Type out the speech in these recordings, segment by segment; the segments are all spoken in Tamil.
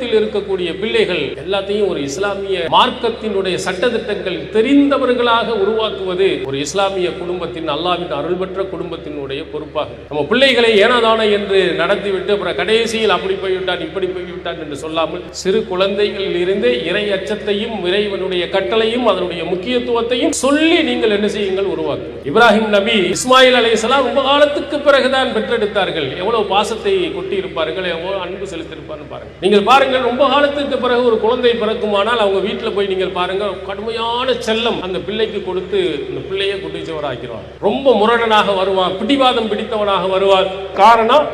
இருக்கக்கூடிய பிள்ளைகள் எல்லாத்தையும் ஒரு இஸ்லாமிய மார்க்கத்தினுடைய சட்டதிட்டங்கள் தெரிந்தவர்களாக உருவாக்குவது ஒரு இஸ்லாமிய குடும்பத்தின், அல்லாஹ்வின் அருள் பெற்ற குடும்பத்தினுடைய பொறுப்பாக. நம்ம பிள்ளைகளை ஏனதான என்று நடத்திவிட்டு அப்புறம் கடைசியில் அப்படி போய்விட்டான் இப்படி போய்விட்டான் என்று சொல்லாமல் சிறு குழந்தைகளில் இருந்து இறை அச்சத்தையும் இறைவனுடைய கட்டளையும் அதனுடைய முக்கியத்துவத்தையும் சொல்லி நீங்கள் என்ன செய்யுங்கள், உருவாக்கும். இப்ராஹிம் நபி இஸ்மாயில் அலைஹிஸ்ஸலாம் ரொம்ப காலத்துக்கு பிறகுதான் பெற்றெடுத்தார்கள். எவ்வளவு பாசத்தை கொட்டி இருப்பார்கள், எவ்வளவு அன்பு செலுத்தியிருப்பார்கள் பாருங்க. நீங்கள் பாருங்கள், ரொம்ப காலத்துக்கு பிறகு ஒரு குழந்தை பிறக்குமானால் அவங்க வீட்டில் போய் நீங்கள் பாருங்க, கடுமையான செல்லம் அந்த பிள்ளைக்கு கொடுத்து அந்த பிள்ளையை குட்டிச்சவராக்கிறார். ரொம்ப முரடனாக வருவான், பிடிவாதம் பிடித்தவனாக வருவார். காரணம்,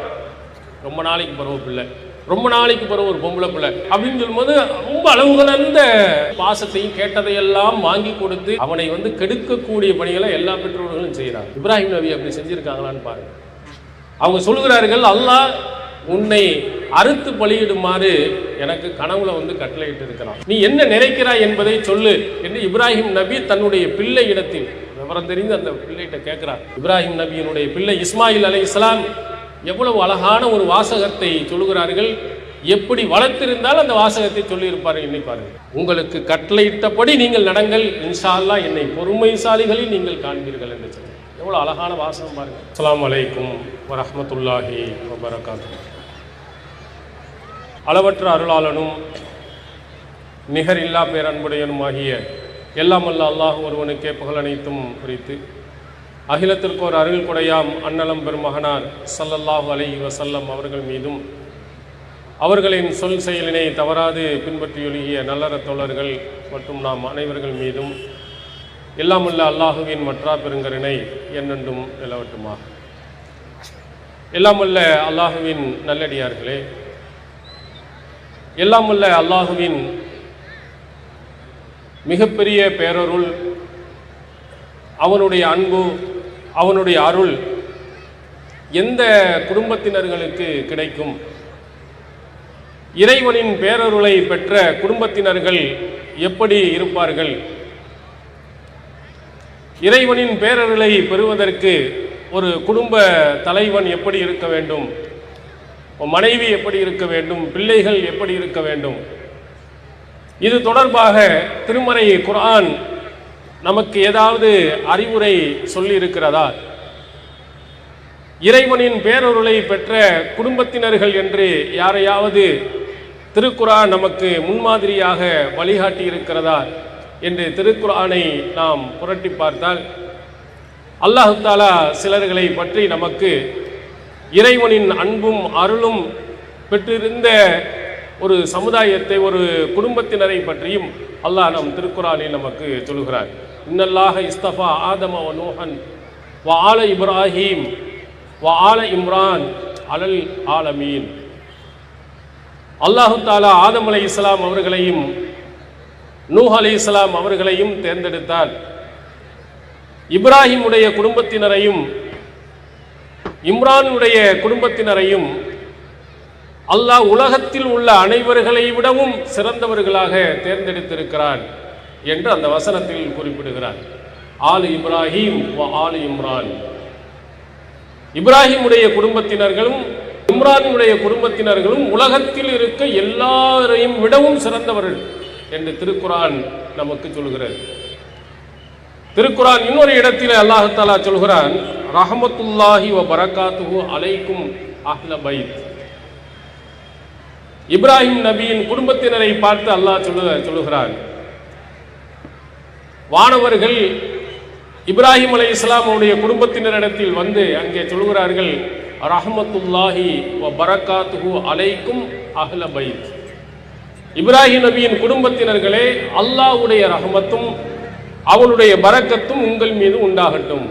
ரொம்ப நாளைக்கு பிறகு பிள்ளை, ரொம்ப நாளைக்கு பிறகு ஒரு பொம்பளை பிள்ளை அப்படின்னு சொல்லும்போது ரொம்ப அளவு கடந்த பாசத்தையும் கேட்டதையெல்லாம் வாங்கி கொடுத்து அவனை கெடுக்கக்கூடிய பணிகளை எல்லா பெற்றோர்களும் செய்யறாங்க. இப்ராஹிம் நபி அப்படி செஞ்சிருக்காங்களான்னு பாருங்க. அவங்க சொல்லுகிறார்கள், அல்லாஹ் உன்னை அறுத்து பலியிடுமாறு எனக்கு கனவுல கட்டளையிட்டு இருக்கிறான், நீ என்ன நினைக்கிறாய் என்பதை சொல்லு என்று இப்ராஹிம் நபி தன்னுடைய பிள்ளை இடத்தில் விவரம் தெரிந்து அந்த பிள்ளைகிட்ட கேட்கிறார். இப்ராஹிம் நபியினுடைய பிள்ளை இஸ்மாயில் அலைஹிஸ்ஸலாம் எவ்வளவு அழகான ஒரு வாசகத்தை சொல்லுகிறார்கள். எப்படி வளர்த்திருந்தால் அந்த வாசகத்தை சொல்லி இருப்பார்கள். என்னை பாருங்கள், உங்களுக்கு கட்டளையிட்டபடி நீங்கள் நடங்கள், இன்ஷா அல்லாஹ் என்னை பொறுமைசாலிகளில் நீங்கள் காண்பீர்கள் என்று சொல்லி எவ்வளவு அழகான வாசகம் பாருங்க. அஸ்ஸலாமு அலைக்கும் வரஹ்மத்துல்லாஹி வபரகாத்துஹு. அளவற்ற அருளாளனும் நிகரில்லா பேரன்புடையனுமாகிய எல்லாம் அல்ல அல்லாஹ் ஒருவனுக்கே புகழ் அனைத்தும் குறித்து அகிலத்திற்கு ஒரு அருள் கொடையாம் அன்னலம் பெருமகனார் ஸல்லல்லாஹு அலைஹி வஸல்லம் அவர்கள் மீதும் அவர்களின் சொல் செயலினை தவறாது பின்பற்றியொழுகிய நல்லற தோழர்கள் மற்றும் நாம் அனைவர்கள் மீதும் எல்லாம் அல்ல அல்லாஹுவின் மற்றா பெருங்கருணை என்னென்றும் நிலவட்டுமாக. எல்லாம் அல்ல அல்லாஹுவின் நல்லடியார்களே, எல்லாம் அல்ல அல்லாஹுவின் மிகப்பெரிய பேரருள், அவனுடைய அன்பு, அவனுடைய அருள் எந்த குடும்பத்தினர்களுக்கு கிடைக்கும்? இறைவனின் பேரருளை பெற்ற குடும்பத்தினர்கள் எப்படி இருப்பார்கள்? இறைவனின் பேரருளை பெறுவதற்கு ஒரு குடும்ப தலைவன் எப்படி இருக்க வேண்டும், மனைவி எப்படி இருக்க வேண்டும், பிள்ளைகள் எப்படி இருக்க வேண்டும்? இது தொடர்பாக திருமறை குர்ஆன் நமக்கு ஏதாவது அறிவுரை சொல்லி இருக்கிறதா? இறைவனின் பேரருளை பெற்ற குடும்பத்தினர்கள் என்று யாரையாவது திருக்குர்ஆன் நமக்கு முன்மாதிரியாக வழிகாட்டி இருக்கிறதா என்று திருக்குர்ஆனை நாம் புரட்டி பார்த்தால் அல்லாஹ் தஆலா சிலர்களை பற்றி நமக்கு இறைவனின் அன்பும் அருளும் பெற்றிருந்த ஒரு சமுதாயத்தை, ஒரு குடும்பத்தினரை பற்றியும் அல்லாஹ் நம் திருக்குர்ஆனில் நமக்கு சொல்கிறார். இன்னல்லாஹ இஸ்தஃபா ஆதம வ நூஹன் வ ஆல இப்ராஹீம் வ ஆல இம்ரான் அலல் ஆலமீன். அல்லாஹ் தஆலா ஆதம் அலைஹிஸ்ஸலாம் அவர்களையும் நூஹ் அலைஹிஸ்ஸலாம் அவர்களையும் தேர்ந்தெடுத்தார். இப்ராஹிமுடைய குடும்பத்தினரையும் இம்ரானுடைய குடும்பத்தினரையும் அல்லாஹ் உலகத்தில் உள்ள அனைவர்களை விடவும் சிறந்தவர்களாக தேர்ந்தெடுத்திருக்கிறான் என்று அந்த வசனத்தில் குறிப்பிடுகிறார். ஆல் இப்ராஹிம் வ ஆல் இம்ரான். இப்ராஹிமுடைய குடும்பத்தினர்களும் இம்ரானுடைய குடும்பத்தினர்களும் உலகத்தில் இருக்க எல்லாரையும் விடவும் சிறந்தவர்கள் என்று திருக்குர்ஆன் நமக்கு சொல்கிறது. திருக்குர்ஆன் இன்னொரு இடத்தில் அல்லாஹ் தஆலா சொல்கிறான், ரஹமத்துல்லாஹி வ பரகாத்துஹு அலைக்கும் அஹ்ல பைத். இப்ராஹிம் நபியின் குடும்பத்தினரை பார்த்து அல்லாஹ் சொல்லுகிறான், வானவர்கள் இப்ராஹிம் அலைஹிஸ்ஸலாம் அவருடைய குடும்பத்தினரிடத்தில் அங்கே சொல்கிறார்கள், ரஹமத்துல்லாஹி வ பரகாத்துஹு அலைக்கும் அஹ்ல பைத். இப்ராஹிம் நபியின் குடும்பத்தினர்களே, அல்லாஹ்வுடைய ரஹமத்தும் அவனுடைய பரக்கத்தும் உங்கள் மீது உண்டாகட்டும்.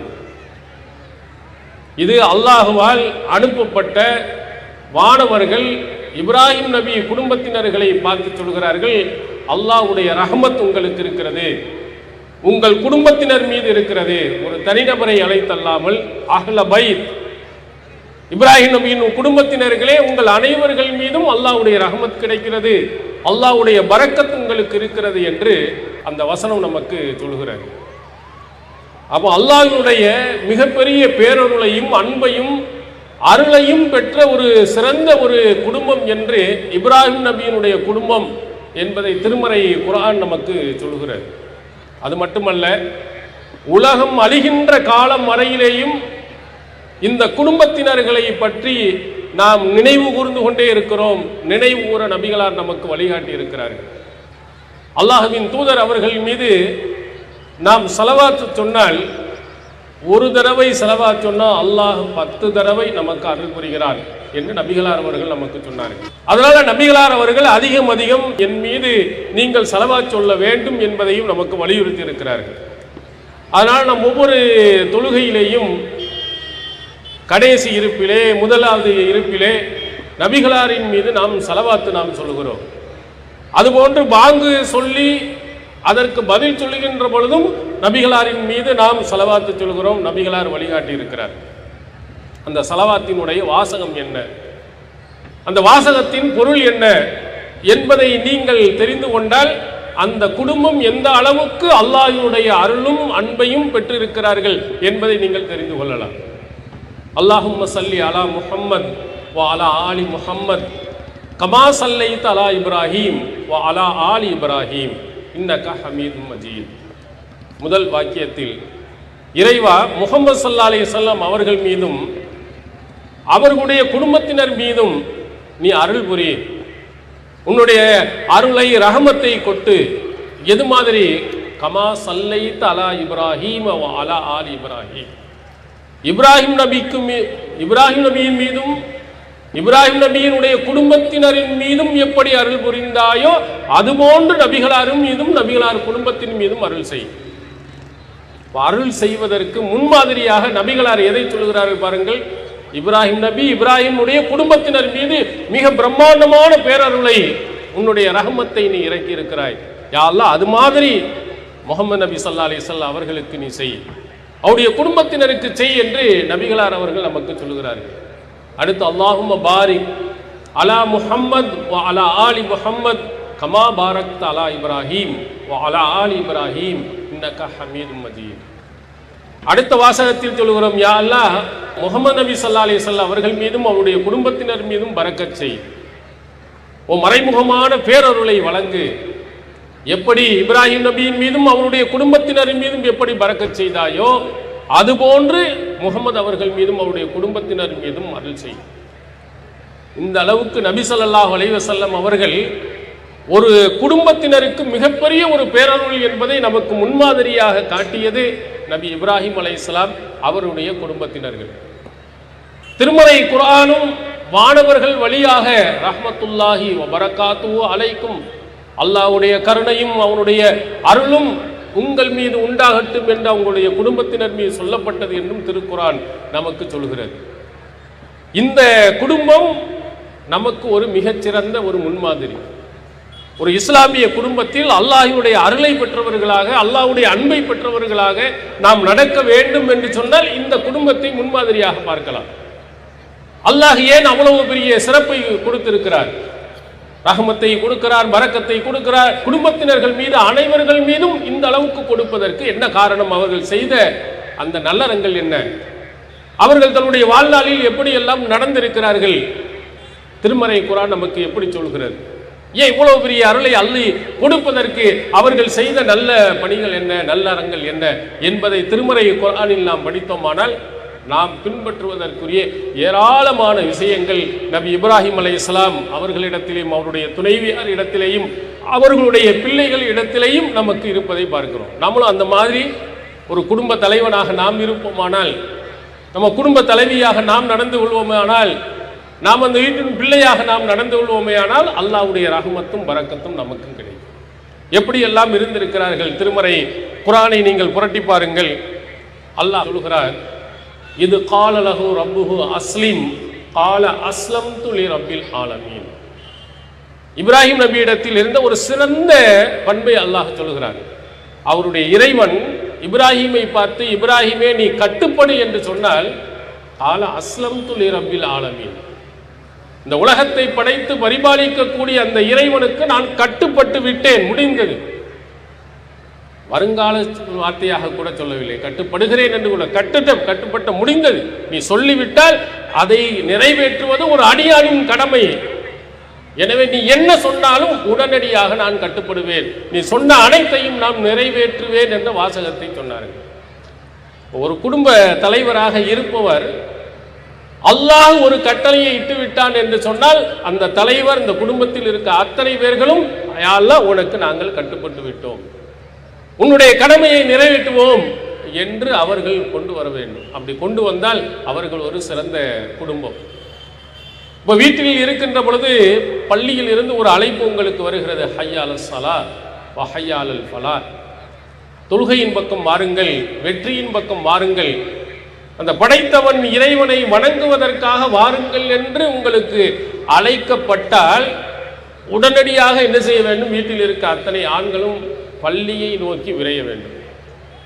இது அல்லாஹுவால் அனுப்பப்பட்ட வானவர்கள் இப்ராஹிம் நபி குடும்பத்தினர்களை பார்த்து சொல்கிறார்கள், அல்லாஹ்வுடைய ரஹமத் உங்களுக்கு இருக்கிறது, உங்கள் குடும்பத்தினர் மீது இருக்கிறது. ஒரு தனிநபரை அழைத்தல்லாமல் அஹ்ல பைத், இப்ராஹிம் நபியின் குடும்பத்தினர்களே, உங்கள் அனைவர்கள் மீதும் அல்லாஹ்வுடைய ரஹமத் கிடைக்கிறது, அல்லாஹ்வுடைய பரக்கத் உங்களுக்கு இருக்கிறது என்று அந்த வசனம் நமக்கு சொல்கிறது. அப்போ அல்லாஹ்வுடைய மிகப்பெரிய பேரருளையும் அன்பையும் அருளையும் பெற்ற ஒரு சிறந்த ஒரு குடும்பம் என்று இப்ராஹிம் நபியினுடைய குடும்பம் என்பதை திருமறை குர்ஆன் நமக்கு சொல்கிறது. அது மட்டுமல்ல, உலகம் அழிகின்ற காலம் வரையிலேயும் இந்த குடும்பத்தினர்களை பற்றி நாம் நினைவு கூர்ந்து கொண்டே இருக்கிறோம். நினைவு கூற நபிகளார் நமக்கு வழிகாட்டி இருக்கிறார்கள். அல்லாஹ்வின் தூதர் அவர்கள் மீது நாம் ஸலவாத் சொன்னால், ஒரு தடவை ஸலவாத் சொன்னால் அல்லாஹ் 10 தடவை நமக்கு அருள் புரிகிறார் என்று நபிகளார் அவர்கள் நமக்கு சொன்னார்கள். அதனால நபிகளார் அவர்கள் அதிகம் என் மீது நீங்கள் ஸலவாத் சொல்ல வேண்டும் என்பதையும் நமக்கு வலியுறுத்தி இருக்கிறார்கள். அதனால் நம் ஒவ்வொரு தொழுகையிலேயும் கடைசி இருப்பிலே, முதலாவது இருப்பிலே நபிகளாரின் மீது நாம் ஸலவாத்து நாம் சொல்லுகிறோம். அதுபோன்று பாங்கு சொல்லி அதற்கு பதில் சொல்லுகின்ற பொழுதும் நபிகளாரின் மீது நாம் ஸலவாத்து சொல்கிறோம். நபிகளார் வழிகாட்டி இருக்கிறார். அந்த ஸலவாத்தினுடைய வாசகம் என்ன, அந்த வாசகத்தின் பொருள் என்ன என்பதை நீங்கள் தெரிந்து கொண்டால் அந்த குடும்பம் எந்த அளவுக்கு அல்லாஹ்வுடைய அருளும் அன்பையும் பெற்றிருக்கிறார்கள் என்பதை நீங்கள் தெரிந்து கொள்ளலாம். அல்லாஹும்ம ஸல்லி அலா முஹம்மத் வ அலா ஆலி முஹம்மத் கமா ஸல்லைத அலா இப்ராஹீம் வ அலா ஆலி இப்ராஹீம் இன்னக ஹமீதும் மஜீத். முதல் வாக்கியத்தில் இறைவா முஹம்மது ஸல்லல்லாஹு அலைஹி வஸல்லம் அவர்கள் மீதும் அவர்களுடைய குடும்பத்தினர் மீதும் நீ அருள் புரி, உன்னுடைய அருளை ரஹமத்தை கொட்டு. எது மாதிரி? கமா ஸல்லைத அலா இப்ராஹீம் வ அலா ஆலி இப்ராஹீம். இப்ராஹிம் நபியின் மீதும் இப்ராஹிம் நபியினுடைய குடும்பத்தினரின் மீதும் எப்படி அருள் புரிந்தாயோ அதுபோன்று நபிகளாரும் மீதும் நபிகளார் குடும்பத்தின் மீதும் அருள் செய். அருள் செய்வதற்கு முன்மாதிரியாக நபிகளார் எதை சொல்கிறார்கள் பாருங்கள். இப்ராஹிம் நபி இப்ராஹிமுடைய குடும்பத்தினர் மீது மிக பிரம்மாண்டமான பேரருளை, உன்னுடைய ரஹமத்தை நீ இறக்கி இருக்கிறாய். யா அல்லாஹ், அது மாதிரி முஹம்மது நபி ஸல்லல்லாஹு அலைஹி வஸல்லம் அவர்களுக்கு நீ செய், அவருடைய குடும்பத்தினருக்கு செய் என்று நபிகளார் அவர்கள் நமக்கு சொல்லுகிறார்கள். அடுத்து அல்லாஹும்ம பாரிக் அலா முஹம்மத் வ அலா ஆலி முஹம்மத் கமா பாரக்த அலா இப்ராஹீம் வ அலா ஆலி இப்ராஹீம் இன்னக ஹமீதும் மஜீத். அடுத்த வாசகத்தில் சொல்கிறோம், யா அல்லாஹ், முஹம்மது நபி ஸல்லல்லாஹு அலைஹி வஸல்லம் அவர்கள் மீதும் அவருடைய குடும்பத்தினர் மீதும் பரக்கத் செய், ஓ மறைமுகமான பேரருளை வழங்கு. எப்படி இப்ராஹிம் நபியின் மீதும் அவருடைய குடும்பத்தினரின் மீதும் எப்படி பரக்கத் செய்தாயோ அதுபோன்று முஹம்மது அவர்கள் மீதும் அவருடைய குடும்பத்தினர் மீதும் அருள் செய். இந்த அளவுக்கு நபி ஸல்லல்லாஹு அலைஹி வஸல்லம் அவர்கள் ஒரு குடும்பத்தினருக்கு மிகப்பெரிய ஒரு பேரருள் என்பதை நமக்கு முன்மாதிரியாக காட்டியது நபி இப்ராஹிம் அலைஹிஸ்ஸலாம் அவருடைய குடும்பத்தினர்கள். திருமறை குர்ஆனும் வானவர்கள் வழியாக ரஹ்மத்துல்லாஹி வ பரக்காத்துஹு அலைக்கும், அல்லாஹ்வுடைய கருணையும் அவனுடைய அருளும் உங்கள் மீது உண்டாகட்டும் என்று அவங்களுடைய குடும்பத்தினர் மீது சொல்லப்பட்டது என்றும் திருக்குர்ஆன் நமக்கு சொல்கிறது. இந்த குடும்பம் நமக்கு ஒரு மிகச்சிறந்த ஒரு முன்மாதிரி. ஒரு இஸ்லாமிய குடும்பத்தில் அல்லாஹ்வுடைய அருளை பெற்றவர்களாக, அல்லாஹ்வுடைய அன்பை பெற்றவர்களாக நாம் நடக்க வேண்டும் என்று சொன்னால் இந்த குடும்பத்தை முன்மாதிரியாக பார்க்கலாம். அல்லாஹ் ஏன் அவ்வளவு பெரிய சிறப்பை கொடுத்திருக்கிறார்? ரஹமத்தை கொடுக்கிறார், பரக்கத்தை கொடுக்கிறார். குடும்பத்தினர்கள் மீது அனைவர்கள் மீதும் இந்த அளவுக்கு கொடுப்பதற்கு என்ன காரணம்? அவர்கள் செய்த அந்த நல்லறங்கள் என்ன? அவர்கள் தன்னுடைய வாழ்நாளில் எப்படி எல்லாம் நடந்திருக்கிறார்கள்? திருமறை குர்ஆன் நமக்கு எப்படி சொல்கிறது? ஏன் இவ்வளவு பெரிய அருளை அள்ளி கொடுப்பதற்கு அவர்கள் செய்த நல்ல பணிகள் என்ன, நல்லறங்கள் என்ன என்பதை திருமறை குர்ஆனில் நாம் படித்தோமானால் நாம் பின்பற்றுவதற்குரிய ஏராளமான விஷயங்கள் நபி இப்ராஹிம் அலைஹிஸ்ஸலாம் அவர்களிடத்திலேயும் அவருடைய துணைவியார் இடத்திலேயும் அவர்களுடைய பிள்ளைகள் இடத்திலேயும் நமக்கு இருப்பதை பார்க்கிறோம். நம்மளும் அந்த மாதிரி ஒரு குடும்ப தலைவனாக நாம் இருப்போமானால், நம்ம குடும்ப தலைவியாக நாம் நடந்து கொள்வோமேயானால், நாம் அந்த வீட்டின் பிள்ளையாக நாம் நடந்து கொள்வோமேயானால் அல்லாஹ்வுடைய ரஹமத்தும் பரக்கத்தும் நமக்கும் கிடைக்கும். எப்படியெல்லாம் இருந்திருக்கிறார்கள்? திருமறை குர்ஆனை நீங்கள் புரட்டி பாருங்கள். அல்லாஹ் சொல்கிறார், இது கால லஹு ரப்புஹு அஸ்லிம் கால அஸ்லம்து லி ரப்பில் ஆலமீன். இப்ராஹிம் நபியிடத்தில் இருந்த ஒரு சிறந்த பண்பை அல்லாஹ் சொல்கிறார். அவருடைய இறைவன் இப்ராஹிமை பார்த்து, இப்ராஹிமே நீ கட்டுப்படு என்று சொன்னால், கால அஸ்லம்து லி ரப்பில் ஆலமீன், இந்த உலகத்தை படைத்து பரிபாலிக்கக்கூடிய அந்த இறைவனுக்கு நான் கட்டுப்பட்டு விட்டேன், முடிந்தது. வருங்கால வார்த்தையாக கூட சொல்லவில்லை, கட்டுப்படுகிறேன் என்று கூட. கட்டுப்பட்ட முடிந்தது. நீ சொல்லிவிட்டால் அதை நிறைவேற்றுவது ஒரு அடியானின் கடமை. எனவே நீ என்ன சொன்னாலும் உடனடியாக நான் கட்டுப்படுவேன், நீ சொன்ன அனைத்தையும் நான் நிறைவேற்றுவேன் என்ற வாசகத்தை சொன்னார்கள். ஒரு குடும்ப தலைவராக இருப்பவர் அல்லாஹ் ஒரு கட்டளையை இட்டுவிட்டான் என்று சொன்னால் அந்த தலைவர் இந்த குடும்பத்தில் இருக்க அத்தனை பேர்களும் யா அல்லாஹ் உனக்கு நாங்கள் கட்டுப்பட்டு விட்டோம், உன்னுடைய கடமையை நிறைவேற்றுவோம் என்று அவர்கள் கொண்டு வர வேண்டும். அப்படி கொண்டு வந்தால் அவர்கள் ஒரு சிறந்த குடும்பம். இப்போ வீட்டில் இருக்கின்ற பொழுது பள்ளியில் இருந்து ஒரு அழைப்பு உங்களுக்கு வருகிறது, ஹய்யால் ஸலா வ ஹய்யால் ஃபலாஹ், தொழுகையின் பக்கம் வாருங்கள், வெற்றியின் பக்கம் வாருங்கள், அந்த படைத்தவன் இறைவனை வணங்குவதற்காக வாருங்கள் என்று உங்களுக்கு அழைக்கப்பட்டால் உடனடியாக என்ன செய்ய வேண்டும்? வீட்டில் இருக்க அத்தனை ஆண்களும் பள்ளியை நோக்கி விரைய வேண்டும்.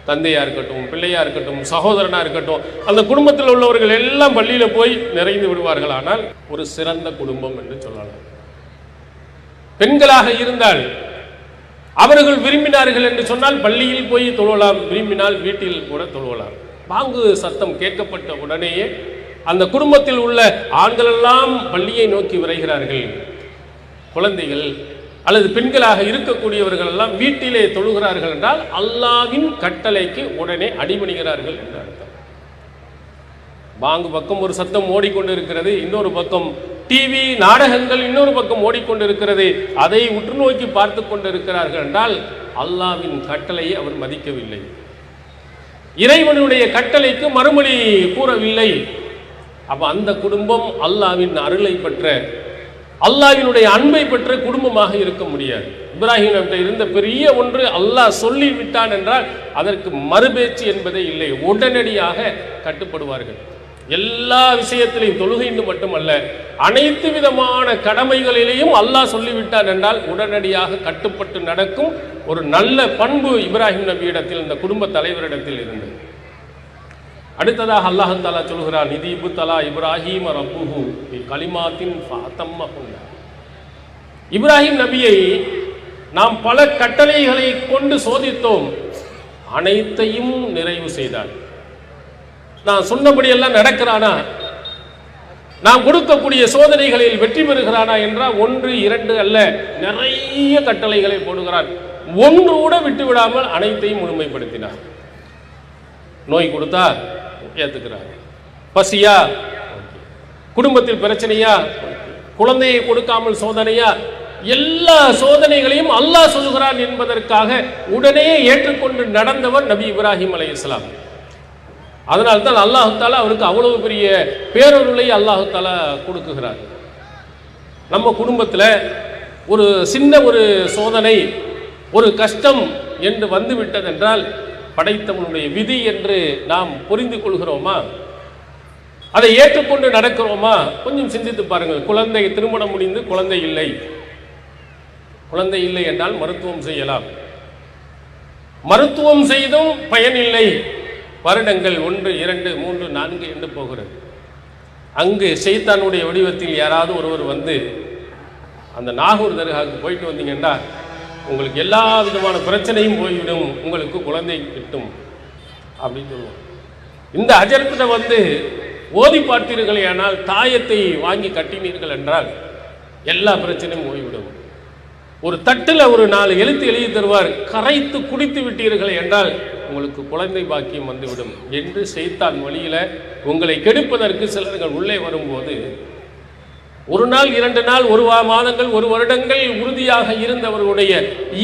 தந்தையா இருக்கட்டும், பிள்ளையா இருக்கட்டும், சகோதரனா இருக்கட்டும், அந்த குடும்பத்தில் உள்ளவர்கள் எல்லாம் பள்ளியில போய் நிறைந்து விடுவார்கள். ஆனால் ஒரு சிறந்த குடும்பம் என்று சொல்லலாம். பெண்களாக இருந்தால் அவர்கள் விரும்பினார்கள் என்று சொன்னால் பள்ளியில் போய் தொழலாம், விரும்பினால் வீட்டில் கூட தொழலாம். பாங்கு சத்தம் கேட்கப்பட்ட உடனேயே அந்த குடும்பத்தில் உள்ள ஆண்கள் எல்லாம் பள்ளியை நோக்கி விரைகிறார்கள். குழந்தைகள் அல்லது பெண்களாக இருக்கக்கூடியவர்கள் எல்லாம் வீட்டிலே தொழுகிறார்கள் என்றால் அல்லாஹ்வின் கட்டளைக்கு உடனே அடிபணிகிறார்கள் என்று அர்த்தம். பாங்கு பக்கம் ஒரு சத்தம் ஓடிக்கொண்டிருக்கிறது, இன்னொரு பக்கம் டிவி நாடகங்கள் இன்னொரு பக்கம் ஓடிக்கொண்டிருக்கிறது, அதை உற்று நோக்கி பார்த்து கொண்டிருக்கிறார்கள் என்றால் அல்லாஹ்வின் கட்டளையை அவர் மதிக்கவில்லை, இறைவனுடைய கட்டளைக்கு மறுமொழி கூறவில்லை. அப்ப அந்த குடும்பம் அல்லாஹ்வின் அருளை பெற்ற, அல்லாஹ்வினுடைய அன்பை பெற்ற குடும்பமாக இருக்க முடியாது. இப்ராஹிம் நபி இருந்த பெரிய ஒன்று, அல்லாஹ் சொல்லிவிட்டான் என்றால் அதற்கு மறுபேச்சு என்பதே இல்லை, உடனடியாக கட்டுப்படுவார்கள். எல்லா விஷயத்திலையும், தொழுகைன்னு மட்டுமல்ல, அனைத்து விதமான கடமைகளிலேயும் அல்லாஹ் சொல்லிவிட்டான் என்றால் உடனடியாக கட்டுப்பட்டு நடக்கும் ஒரு நல்ல பண்பு இப்ராஹிம் நபியிடத்தில், இந்த குடும்ப தலைவரிடத்தில் இருந்தது. அடுத்ததாக அல்லாஹ் தஆலா சொல்கிறான், இதீபு தலா இப்ராஹிம் ரப்புஹு கலிமாத்தின் ஃபஅத்தம்மஹுன்ன. இப்ராஹிம் நபியை நாம் பல கட்டளைகளை கொண்டு சோதித்தோம், அனைத்தையும் நிறைவு செய்தார். நான் சொன்னபடியெல்லாம் நடக்கிறானா, நாம் கொடுக்கக்கூடிய சோதனைகளில் வெற்றி பெறுகிறானா என்றால் 1 2 அல்ல, நிறைய கட்டளைகளை போடுகிறார். ஒன்று கூட விட்டு விடாமல் அனைத்தையும் முழுமைப்படுத்தினார். நோய் கொடுத்தா ஏத்துக்கிறார், பசியா, குடும்பத்தில் பிரச்சனையா, குழந்தையை கொடுக்காமல் சோதனையா, எல்லா சோதனைகளையும் அல்லாஹ் சொல்கிறான் என்பதற்காக உடனே ஏற்றுக்கொண்டு நடந்தவர் நபி இப்ராஹிம் அலைஹிஸ்ஸலாம். அதனால்தான் அல்லாஹ் தஆலா அவருக்கு அவ்வளவு பெரிய பேரருளை அல்லாஹ் தஆலா கொடுக்குகிறார். நம்ம குடும்பத்தில் ஒரு சின்ன ஒரு சோதனை, ஒரு கஷ்டம் என்று வந்து விட்டதென்றால் படைத்தவனுடைய விதி என்று நாம் புரிந்து கொள்கிறோமா? அதை ஏற்றுக்கொண்டு நடக்கிறோமா? கொஞ்சம் சிந்தித்து பாருங்கள். குழந்தை திருமணம் முடிந்து குழந்தை இல்லை, குழந்தை இல்லை என்றால் மருத்துவம் செய்யலாம், மருத்துவம் செய்தும் பயனில்லை, வருடங்கள் 1 2 3 4 என்று போகிறது. அங்கு ஷைத்தானுடைய வடிவத்தில் யாராவது ஒருவர் வந்து அந்த நாகூர் தர்காவுக்கு போயிட்டு வந்தீங்கன்னா உங்களுக்கு எல்லா விதமான பிரச்சனையும் போய்விடும், உங்களுக்கு குழந்தை கிட்டும் அப்படின்னு சொல்லுவோம். இந்த ஹஜரத்திட்ட வந்து ஓதி பார்த்தீர்கள் ஆனால், தாயத்தை வாங்கி கட்டினீர்கள் என்றால் எல்லா பிரச்சனையும் போய்விடும். ஒரு தட்டில் ஒரு 4 எழுத்து எழுதி தருவார், கரைத்து குடித்து விட்டீர்கள் என்றால் உங்களுக்கு குழந்தை பாக்கியம் வந்துவிடும் என்று ஷைத்தான் வழியில உங்களை கெடுப்பதற்கு சிலர்கள் உள்ளே வரும்போது 1 நாள் 2 நாள் 1 மாதங்கள் 1 வருடங்கள் உறுதியாக இருந்தவர்களுடைய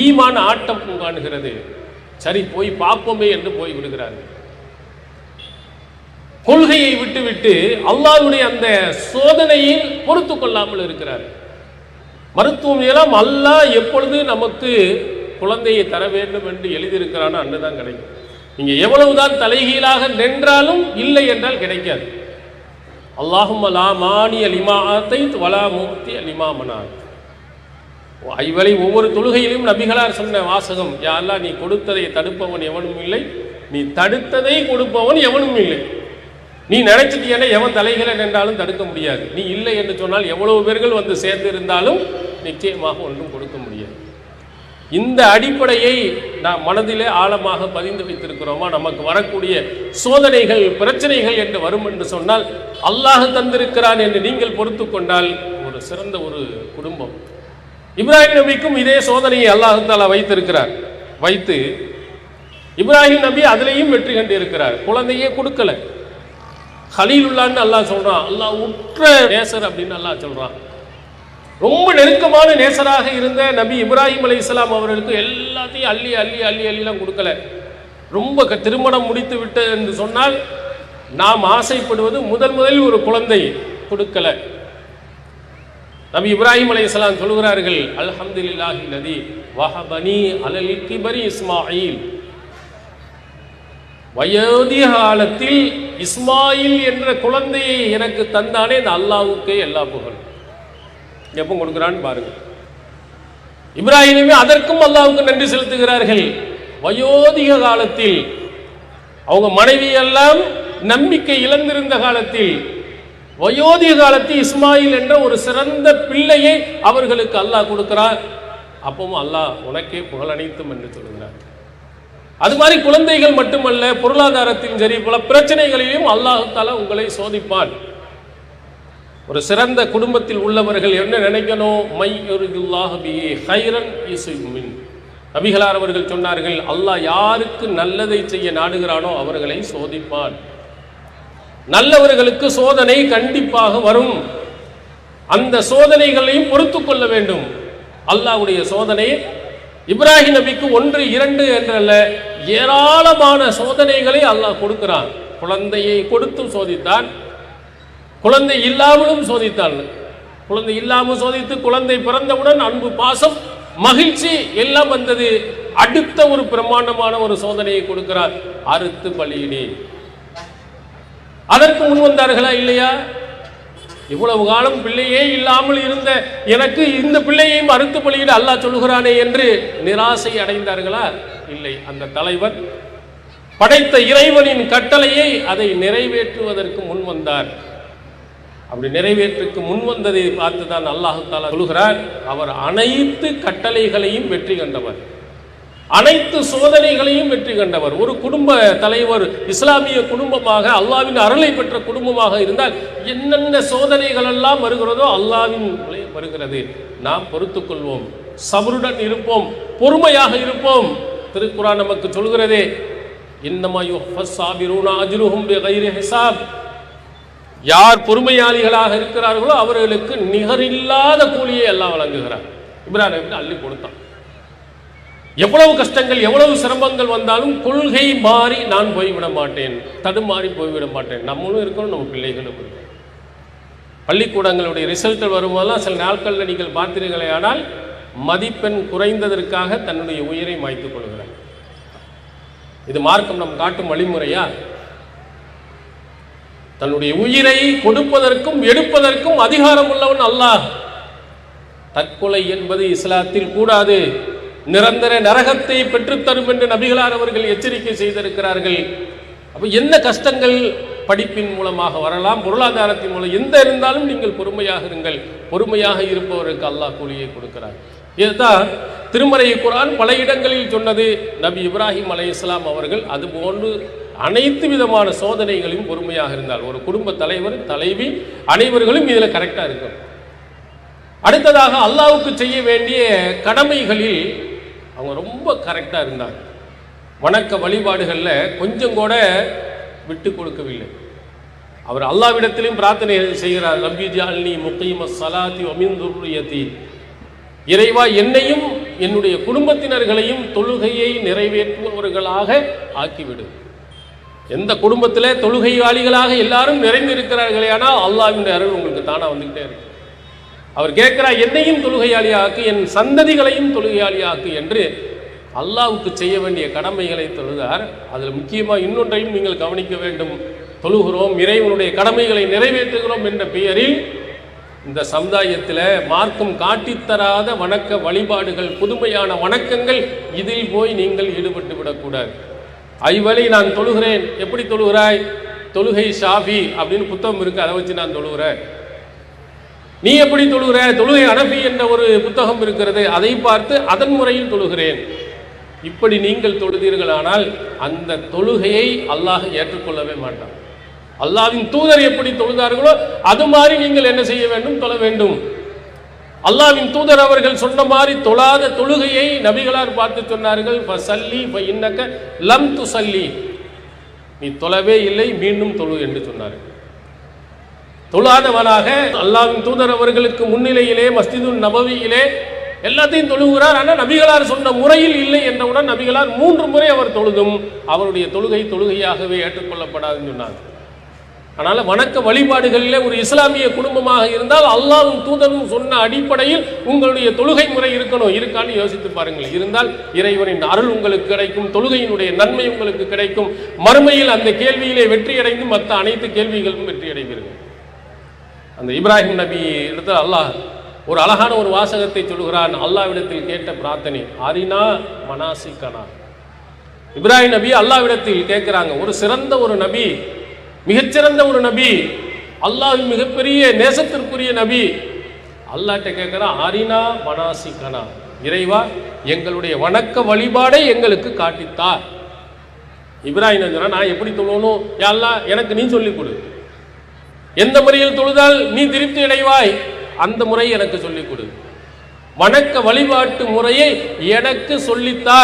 ஈமான் ஆட்டம் காணுகிறது. சரி போய் பார்ப்போமே என்று போய் விடுகிறார்கள். கொள்கையை விட்டுவிட்டு அல்லாஹ்வுடைய அந்த சோதனையில் பொறுத்து கொள்ளாமல் இருக்கிறார். மருத்துவம் எல்லாம் அல்லாஹ் எப்பொழுது நமக்கு குழந்தையை தர வேண்டும் என்று எழுதியிருக்கிறானோ அன்றுதான் கிடைக்கும். நீங்க எவ்வளவுதான் தலைகீழாக நின்றாலும் இல்லை என்றால் கிடைக்காது. அல்லாஹும்ம லா மானிய லிமா ஆத்தைத் வலா முஃதி லிமா மனாத். ஐவலை ஒவ்வொரு தொழுகையிலும் நபிகளார் சொன்ன வாசகம், யா அல்லாஹ் நீ கொடுத்ததை தடுப்பவன் எவனும் இல்லை, நீ தடுத்ததை கொடுப்பவன் எவனும் இல்லை. நீ நினைச்சிட்டீங்கன்னா எவன் தலைகளை நின்றாலும் தடுக்க முடியாது. நீ இல்லை என்று சொன்னால் எவ்வளவு பேர்கள் வந்து சேர்ந்து இருந்தாலும் நிச்சயமாக ஒன்றும் கொடுக்க முடியாது. இந்த அடிப்படையை நாம் மனதிலே ஆழமாக பதிந்து வைத்திருக்கிறோமா? நமக்கு வரக்கூடிய சோதனைகள் பிரச்சனைகள் என்று வரும் என்று சொன்னால் அல்லாஹ் தந்திருக்கிறான் என்று நீங்கள் பொறுத்து கொண்டால் ஒரு சிறந்த ஒரு குடும்பம். இப்ராஹிம் நபிக்கும் இதே சோதனையை அல்லாஹ் தஆலா வைத்திருக்கிறார். வைத்து இப்ராஹிம் நபி அதிலேயும் வெற்றி கண்டு இருக்கிறார். குழந்தையே கொடுக்கல. ஹலீலுல்லான்னு அல்லாஹ் சொல்றான். அல்லாஹ் உற்ற நேசர் அப்படின்னு அல்லாஹ் சொல்றான். ரொம்ப நெருக்கமான நேசராக இருந்த நபி இப்ராஹிம் அலைஹிஸ்ஸலாம் அவர்களுக்கு எல்லாத்தையும் அள்ளி அள்ளி அள்ளி அள்ளிலாம் கொடுக்கல. ரொம்ப திருமணம் முடித்து விட்டு என்று சொன்னால் நாம் ஆசைப்படுவது முதலில் ஒரு குழந்தை கொடுக்கல. நபி இப்ராஹிம் அலைஹிஸ்ஸலாம் சொல்கிறார்கள், அல்ஹம்துலில்லாஹி அல்லதி வஹபனி அலல் கிபரி இஸ்மாயில். வயோதிக காலத்தில் இஸ்மாயில் என்ற குழந்தையை எனக்கு தந்தானே இந்த அல்லாஹ்வுக்கே எல்லா புகழும். எப்போ கொடுக்கிறான்னு பாருங்க. இப்ராஹிமே அதற்கும் அல்லாஹ்வுக்கு நன்றி செலுத்துகிறார்கள். வயோதிக காலத்தில் அவங்க மனைவி எல்லாம் நம்பிக்கை இழந்திருந்த காலத்தில் வயோதிக காலத்தில் இஸ்மாயில் என்ற ஒரு சிறந்த பிள்ளையை அவர்களுக்கு அல்லாஹ் கொடுக்கிறார். அப்பவும் அல்லாஹ் உனக்கே புகழ் அனைத்தும் என்று சொல்கிறார். அது மாதிரி குழந்தைகள் மட்டுமல்ல, பொருளாதாரத்திலும் சரி பல பிரச்சனைகளிலும் அல்லாஹ் தஆலா உங்களை சோதிப்பான். ஒரு சிறந்த குடும்பத்தில் உள்ளவர்கள் என்ன நினைக்கணும்? மை யுரிதுல்லாஹு பிஹி கைரன் யுஸிப் மின். நபிகளார் அவர்கள் சொன்னார்கள், அல்லாஹ் யாருக்கு நல்லதை செய்ய நாடுகிறானோ அவர்களை சோதிப்பான். நல்லவர்களுக்கு சோதனை கண்டிப்பாக வரும். அந்த சோதனைகளையும் பொறுத்து கொள்ள வேண்டும். அல்லாஹ்வுடைய சோதனை இப்ராஹிம் நபிக்கு 1 2 என்றல்ல, ஏராளமான சோதனைகளை அல்லாஹ் கொடுக்கிறான். குழந்தையை கொடுத்தும் சோதித்தான், குழந்தை இல்லாமலும் சோதித்தான். குழந்தை இல்லாமல் சோதித்து குழந்தை பிறந்தவுடன் அன்பு பாசம் மகிழ்ச்சி எல்லாம் வந்தது. அடுத்த ஒரு பிரமாண்டமான ஒரு சோதனையை கொடுக்கிறார், அறுத்து பலியிடு. அதற்கு முன் வந்தார்களா இல்லையா? இவ்வளவு காலம் பிள்ளையே இல்லாமல் இருந்த எனக்கு இந்த பிள்ளையையும் அறுத்து பலியிட அல்லாஹ் சொல்கிறானே என்று நிராசை அடைந்தார்களா? இல்லை. அந்த தலைவர் படைத்த இறைவனின் கட்டளையை அதை நிறைவேற்றுவதற்கு முன் வந்தார். அப்படி நிறைவேற்றுக்கு முன் வந்ததை பார்த்துதான் அல்லாஹ் தஆலா சொல்கிறார், அவர் அனைத்து கட்டளைகளையும் வெற்றி கண்டவர், அனைத்து சோதனைகளையும் வெற்றி கண்டவர். ஒரு குடும்ப தலைவர் இஸ்லாமிய குடும்பமாக அல்லாஹ்வின் அருளை பெற்ற குடும்பமாக இருந்தால் என்னென்ன சோதனைகள் எல்லாம் வருகிறதோ அல்லாஹ்வின் வருகிறது. நாம் பொறுத்துக் கொள்வோம், சபருடன் இருப்போம், பொறுமையாக இருப்போம். திருக்குர்ஆன் நமக்கு சொல்கிறதே, இன்னமா யுஃபஸ் சாபிரூன அஜ்ருஹும் பிகைரி ஹிசாப். யார் பொறுமையாளிகளாக இருக்கிறார்களோ அவர்களுக்கு நிகரில்லாத கூலியை எல்லாம் வழங்குகிறார். இப்ராஹிம் அள்ளி கொடுத்தான். எவ்வளவு கஷ்டங்கள் எவ்வளவு சிரமங்கள் வந்தாலும் கொள்கை மாறி நான் போய்விட மாட்டேன், தடுமாறி போய்விட மாட்டேன். நம்மளும் இருக்கணும், நம்ம பிள்ளைகளும் இருக்கணும். பள்ளிக்கூடங்களுடைய ரிசல்ட் வரும்போதெல்லாம் சில நாட்களில் நீங்கள் பார்த்தீர்களே ஆனால் மதிப்பெண் குறைந்ததற்காக தன்னுடைய உயிரை மாய்த்துக் கொள்கிறார். இது மார்க்கம் நம் காட்டும் வழிமுறையா? தன்னுடைய உயிரை கொடுப்பதற்கும் எடுப்பதற்கும் அதிகாரம் உள்ளவன் அல்லாஹ். தற்கொலை என்பது இஸ்லாத்தில் கூடாது, நிரந்தர நரகத்தை பெற்றுத்தரும் என்று நபிகளார் அவர்கள் எச்சரிக்கை செய்திருக்கிறார்கள். அப்ப என்ன கஷ்டங்கள் படிப்பின் மூலமாக வரலாம், பொருளாதாரத்தின் மூலம் எந்த இருந்தாலும் நீங்கள் பொறுமையாக இருங்கள். பொறுமையாக இருப்பவருக்கு அல்லாஹ் கூலியை கொடுக்கிறார். இதுதான் திருமறை குர்ஆன் பல இடங்களில் சொன்னது. நபி இப்ராஹிம் அலைஹிஸ்ஸலாம் அவர்கள் அதுபோன்று அனைத்து விதமான சோதனைகளையும் பொறுமையாக இருந்தால் ஒரு குடும்ப தலைவர் தலைவி அனைவர்களும் இதில் கரெக்டாக இருக்கும். அடுத்ததாக அல்லாஹ்வுக்கு செய்ய வேண்டிய கடமைகளில் அவங்க ரொம்ப கரெக்டாக இருந்தாங்க. வணக்க வழிபாடுகளில் கொஞ்சம் கூட விட்டு கொடுக்கவில்லை. அவர் அல்லாஹ்விடத்திலும் பிரார்த்தனை செய்கிறார், ரப்பி ஜஅல்னி முகீமஸ் ஸலாத்தி வ மின் துர்ரியதி. இறைவா, என்னையும் என்னுடைய குடும்பத்தினர்களையும் தொழுகையை நிறைவேற்றுபவர்களாக ஆக்கிவிடு. எந்த குடும்பத்தில் தொழுகையாளிகளாக எல்லாரும் நிறைந்திருக்கிறார்களே, ஆனால் அல்லாஹ்வின் அருள் உங்களுக்கு தானா வந்துகிட்டே இருக்கு. அவர் கேட்கிறார், என்னையும் தொழுகையாளியாக்கு, என் சந்ததிகளையும் தொழுகையாளியாக்கு என்று அல்லாஹ்வுக்கு செய்ய வேண்டிய கடமைகளை தொழுதார். அதில் முக்கியமாக இன்னொன்றையும் நீங்கள் கவனிக்க வேண்டும். தொழுகிறோம், இறைவனுடைய கடமைகளை நிறைவேற்றுகிறோம் என்ற பெயரில் இந்த சமுதாயத்தில் மார்க்கம் காட்டித்தராத வணக்க வழிபாடுகள், புதுமையான வணக்கங்கள், இதில் போய் நீங்கள் ஈடுபட்டு விடக்கூடாது. ஐவழி நான் தொழுகிறேன், எப்படி தொழுகிறாய்? தொழுகை ஷாஃபி அப்படின்னு புத்தகம் இருக்கு, அதை வச்சு நான் தொழுகிறேன். நீ எப்படி தொழுகிற? தொழுகை அனஃபி என்ற ஒரு புத்தகம் இருக்கிறது, அதை பார்த்து அதன் முறையில் தொழுகிறேன். இப்படி நீங்கள் தொழுதீர்களானால் அந்த தொழுகையை அல்லாஹ் ஏற்றுக்கொள்ளவே மாட்டான். அல்லாஹ்வின் தூதர் எப்படி தொழுதார்களோ அது மாதிரி நீங்கள் என்ன செய்ய வேண்டும்? தொழ வேண்டும். அல்லாஹ்வின் தூதர் அவர்கள் சொன்ன மாதிரி தொழாத தொழுகையை நபிகளார் பார்த்து சொன்னார்கள், ஃபஸல்லி ஃபஇன்னக லம் துஸல்லி, நீ தொழவே இல்லை, மீண்டும் தொழு என்று சொன்னார்கள். தொழாதவனாக அல்லாஹ்வின் தூதர் அவர்களுக்கு முன்னிலையிலே மஸ்ஜிதுன் நபவியிலே எல்லாத்தையும் தொழுகிறார். ஆனால் நபிகளார் சொன்ன முறையில் இல்லை என்றவுடன் நபிகளார் 3 முறை அவர் தொழுதும் அவருடைய தொழுகையாகவே ஏற்றுக்கொள்ளப்படாதுன்னு சொன்னாங்க. அதனால வணக்க வழிபாடுகளிலே ஒரு இஸ்லாமிய குடும்பமாக இருந்தால் அல்லாஹ்வும் தூதரும் சொன்ன அடிப்படையில் உங்களுடைய தொழுகை முறை இருக்கணும். இருக்கான்னு யோசித்து பாருங்கள். இருந்தால் இறைவனின் அருள் உங்களுக்கு கிடைக்கும், தொழுகையினுடைய நன்மை உங்களுக்கு கிடைக்கும். மறுமையில் அந்த கேள்வியிலே வெற்றியடைந்து மற்ற அனைத்து கேள்விகளும் வெற்றியடைவீர்கள். அந்த இப்ராஹிம் நபி இடத்துல அல்லாஹ் ஒரு அழகான ஒரு வாசகத்தை சொல்கிறான். அல்லாஹ்விடத்தில் கேட்ட பிரார்த்தனை, அரினா மனாசிகனா. இப்ராஹிம் நபி அல்லாஹ்விடத்தில் கேட்கிறாங்க. ஒரு சிறந்த ஒரு நபி, மிகச்சிறந்த ஒரு நபி, அல்லாஹ் மிகப்பெரிய நேசத்திற்குரிய நபி. அல்லாஹ்ட்ட கேட்கிறான், அரினா மனாசிகனா, இறைவா எங்களுடைய வணக்க வழிபாடை எங்களுக்கு காட்டித்தா. இப்ராஹிம் நபி சொன்னா, நான் எப்படி தொழணும் யா அல்லாஹ், எனக்கு நீ சொல்லிக் கொடு. எந்த முறையில் தொழுதால் நீ திருப்தி அடைவாய் அந்த முறையை எனக்கு சொல்லிக் கொடு. வணக்க வழிபாட்டு முறையை எனக்கு சொல்லித்தா,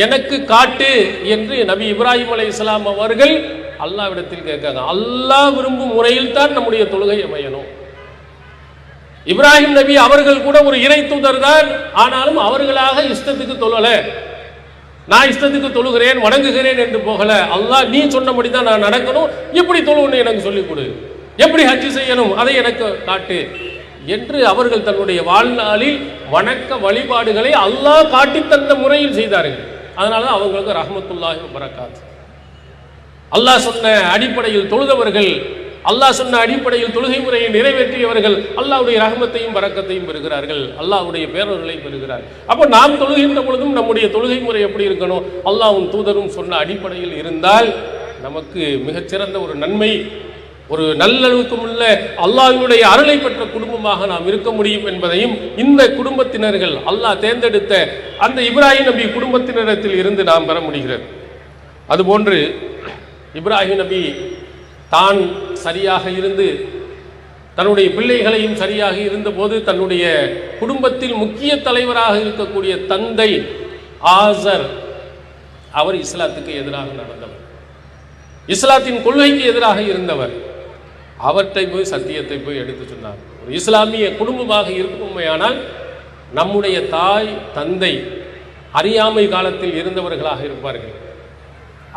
எனக்கு காட்டு என்று நபி இப்ராஹிம் அலைஹிஸ்ஸலாம் அவர்கள் அல்லாஹ்விடத்தில் கேட்காங்க. அல்லாஹ் விரும்பும் முறையில் தான் நம்முடைய தொழுகை அமையணும். இப்ராஹிம் நபி அவர்கள் கூட ஒரு இறை தூதர் தான். ஆனாலும் அவர்களாக இஷ்டத்துக்கு தொழல, நான் இஷ்டத்துக்கு தொழுகிறேன் வணங்குகிறேன் என்று போகல. அல்லாஹ் நீ சொன்னபடி தான் நான் நடக்கணும், எப்படி தொழுன்னு எனக்கு சொல்லிக் கொடு, எப்படி ஹஜ் செய்யணும் அதை எனக்கு காட்டு என்று அவர்கள் தன்னுடைய வாழ்நாளில் வணக்க வழிபாடுகளை அல்லாஹ் காட்டி தந்த முறையில் செய்தார்கள். அதனால தான் அவங்களுக்கு ரஹ்மத்துல்லாஹி வ பரக்காத். அல்லாஹ் சொன்ன அடிப்படையில் தொழுதவர்கள், அல்லாஹ் சொன்ன அடிப்படையில் தொழுகை முறையை நிறைவேற்றியவர்கள் அல்லாஹ்வுடைய ரஹ்மத்தையும் பரக்கத்தையும் பெறுகிறார்கள், அல்லாஹ்வுடைய பேரர்களை பெறுகிறார். அப்போ நாம் தொழுகின்ற பொழுதும் நம்முடைய தொழுகை முறை எப்படி இருக்கணும்? அல்லாஹ்வும் தூதரும் சொன்ன அடிப்படையில் இருந்தால் நமக்கு மிகச்சிறந்த ஒரு நன்மை, ஒரு நல்லளவுக்கும் உள்ள அல்லாஹ்வினுடைய அருளை பெற்ற குடும்பமாக நாம் இருக்க முடியும் என்பதையும் இந்த குடும்பத்தினர்கள், அல்லாஹ் தேர்ந்தெடுத்த அந்த இப்ராஹிம் நபி குடும்பத்தினரிடத்தில் இருந்து நாம் பெற முடிகிறது. அதுபோன்று இப்ராஹிம் நபி தான் சரியாக இருந்து தன்னுடைய பிள்ளைகளையும் சரியாக இருந்தபோது தன்னுடைய குடும்பத்தில் முக்கிய தலைவராக இருக்கக்கூடிய தந்தை ஆசர், அவர் இஸ்லாத்துக்கு எதிராக நடந்தவர், இஸ்லாத்தின் கொள்கைக்கு எதிராக இருந்தவர். அவற்றை போய் சத்தியத்தை போய் எடுத்து சொன்னார். ஒரு இஸ்லாமிய குடும்பமாக இருக்குமையானால் நம்முடைய தாய் தந்தை அறியாமை காலத்தில் இருந்தவர்களாக இருப்பார்கள்,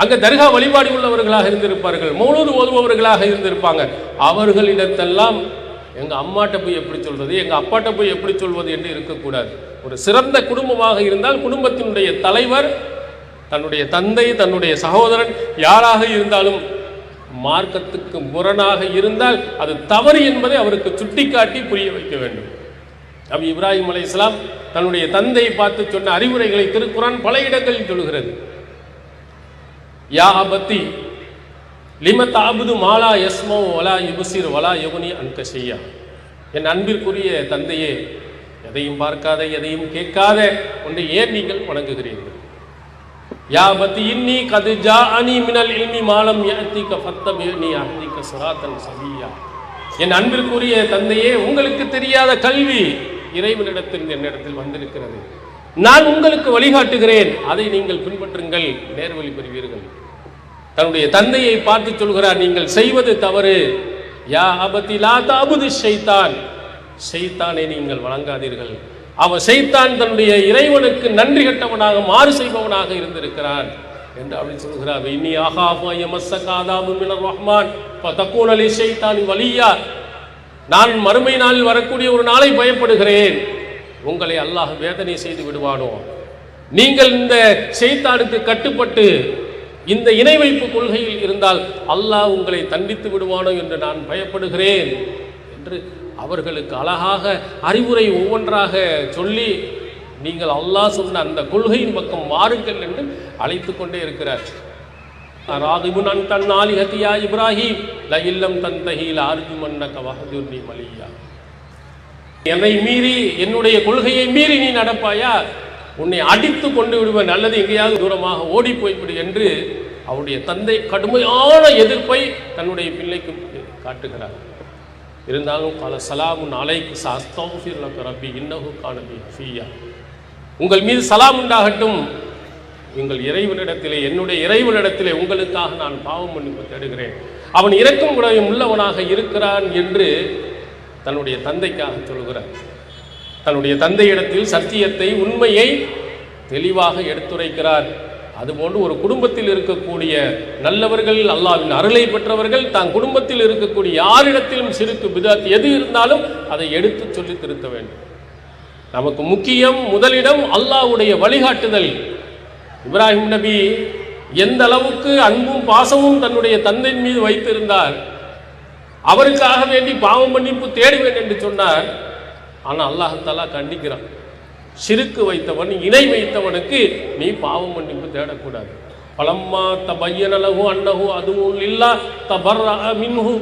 அங்க தர்கா வழிபாடு உள்ளவர்களாக இருந்திருப்பார்கள், மௌலூது ஓதுபவர்களாக இருந்திருப்பாங்க. அவர்களிடத்தெல்லாம் எங்க அம்மாட்ட போய் எப்படி சொல்றது, எங்க அப்பாட்ட போய் எப்படி சொல்வது என்று இருக்கக்கூடாது. ஒரு சிறந்த குடும்பமாக இருந்தால் குடும்பத்தினுடைய தலைவர் தன்னுடைய தந்தை, தன்னுடைய சகோதரன் யாராக இருந்தாலும் மார்க்கத்துக்கு முரணாக இருந்தால் அது தவறு என்பதை அவருக்கு சுட்டிக்காட்டி புரிய வைக்க வேண்டும். நபி இப்ராஹிம் அலைஹிஸ்ஸலாம் தன்னுடைய தந்தையை பார்த்து சொன்ன அறிவுரைகளை திருக்குர்ஆன் பல இடங்களில் சொல்கிறது. யா அபத்தி லிம தஅபுது மாலா யஸ்மஉ வலா யுப்சிர் வலா யுக்னி அன்க ஷையா. என் அன்பிற்குரிய தந்தையே, எதையும் பார்க்காத எதையும் கேட்காத ஒன்றை ஏன் நீங்கள் வணங்குகிறீர்கள்? யா அபத்தி இன்னி கத் ஜாஅனி மினல் இல்மி மாலம் யஅதிக ஃபத்தபினி அஹ்திக ஸிராத்தன் ஸவிய்யா. என் அன்பிற்குரிய தந்தையே, உங்களுக்கு தெரியாத கல்வி இறைவனிடத்தில் என்னிடத்தில் வந்திருக்கிறது, நான் உங்களுக்கு வழிகாட்டுகிறேன், அதை நீங்கள் பின்பற்றுங்கள், நேர்வழி பெறுவீர்கள். தன்னுடைய தந்தையை பார்த்து சொல்கிறார், நீங்கள் செய்வது தவறு. யா அபதி லா தஅபுது ஷைத்தான், ஷைத்தானை நீங்கள் வணங்காதீர்கள். அவன் ஷைத்தான் தன்னுடைய இறைவனுக்கு நன்றி கட்டவனாக மாறு செய்பவனாக இருந்திருக்கிறான் என்று அப்படி சொல்கிறார். இன்னி அகாஃபு யமஸ்ஸக அஸாபு மினர் ரஹ்மான் ஃபதகூன லிஷைத்தானி வலியா. நான் மறுமை நாளில் வரக்கூடிய ஒரு நாளை பயப்படுகிறேன், உங்களை அல்லாஹ் வேதனை செய்து விடுவானோ, நீங்கள் இந்த ஷைத்தானுக்கு கட்டுப்பட்டு இந்த இணை வைப்பு கொள்கையில் இருந்தால் அல்லாஹ் உங்களை தண்டித்து விடுவானோ என்று நான் பயப்படுகிறேன் என்று அவர்களுக்கு அழகாக அறிவுரை ஒவ்வொன்றாக சொல்லி நீங்கள் அல்லாஹ் சொன்ன அந்த கொள்கையின் பக்கம் மாறுங்கள் என்று அழைத்து கொண்டே இருக்கிறார். ராகிபுன் அன்த ஆலிஹதி யா இப்ராஹிம் லஇல்லம் தன்தஹி லஅர்ஜுமன்னக வஹஜுர்னி மலியா. என்னை மீறி, என்னுடைய கொள்கையை மீறி நீ நடப்பாயா, உன்னை அடித்து கொண்டு விடுவேன், அல்லது எங்கேயாவது தூரமாக ஓடி போய்விடு என்று அவருடைய தந்தை கடுமையான எதிர்ப்பை தன்னுடைய பிள்ளைக்கு காட்டுகிறார். இருந்தாலும் பல சலாமுன் அலைக்கு அஸ்தக்ஃபிர் லக ரப்பி இன்னஹு கான பி ஹஃபியா, உங்கள் மீது சலாம் உண்டாகட்டும், உங்கள் இறைவனிடத்திலே, என்னுடைய இறைவனிடத்திலே உங்களுக்காக நான் பாவம் மன்னிப்பு தேடுகிறேன், அவன் இரக்கம் குணம் உள்ளவனாக இருக்கிறான் என்று தன்னுடைய தந்தைக்காக சொல்கிறார். தன்னுடைய தந்தையிடத்தில் சத்தியத்தை, உண்மையை தெளிவாக எடுத்துரைக்கிறார். அதுபோன்று ஒரு குடும்பத்தில் இருக்கக்கூடிய நல்லவர்கள், அல்லாஹ்வின் அருளை பெற்றவர்கள், தான் குடும்பத்தில் இருக்கக்கூடிய யாரிடத்திலும் சிறுக்கு பிதாத் எது இருந்தாலும் அதை எடுத்து சொல்லி திருத்த வேண்டும். நமக்கு முக்கியம், முதலிடம் அல்லாஹ்வுடைய வழிகாட்டுதல். இப்ராஹிம் நபி எந்த அளவுக்கு அன்பும் பாசமும் தன்னுடைய தந்தையின் மீது வைத்திருந்தார். அவருக்காக வேண்டி பாவம் மன்னிப்பு தேடுவேன் என்று சொன்னார். ஆனால் அல்லாஹ் தஆலா கண்டிக்கிறான், ஷிர்க் வைத்தவன், இணை வைத்தவனுக்கு நீ பாவம் மன்னிப்பு தேடக்கூடாது. பலம்மா தபய்யன லஹு அன்னஹு அதுவுன் லில்லாஹ் தபர்ரஅ மின்ஹு,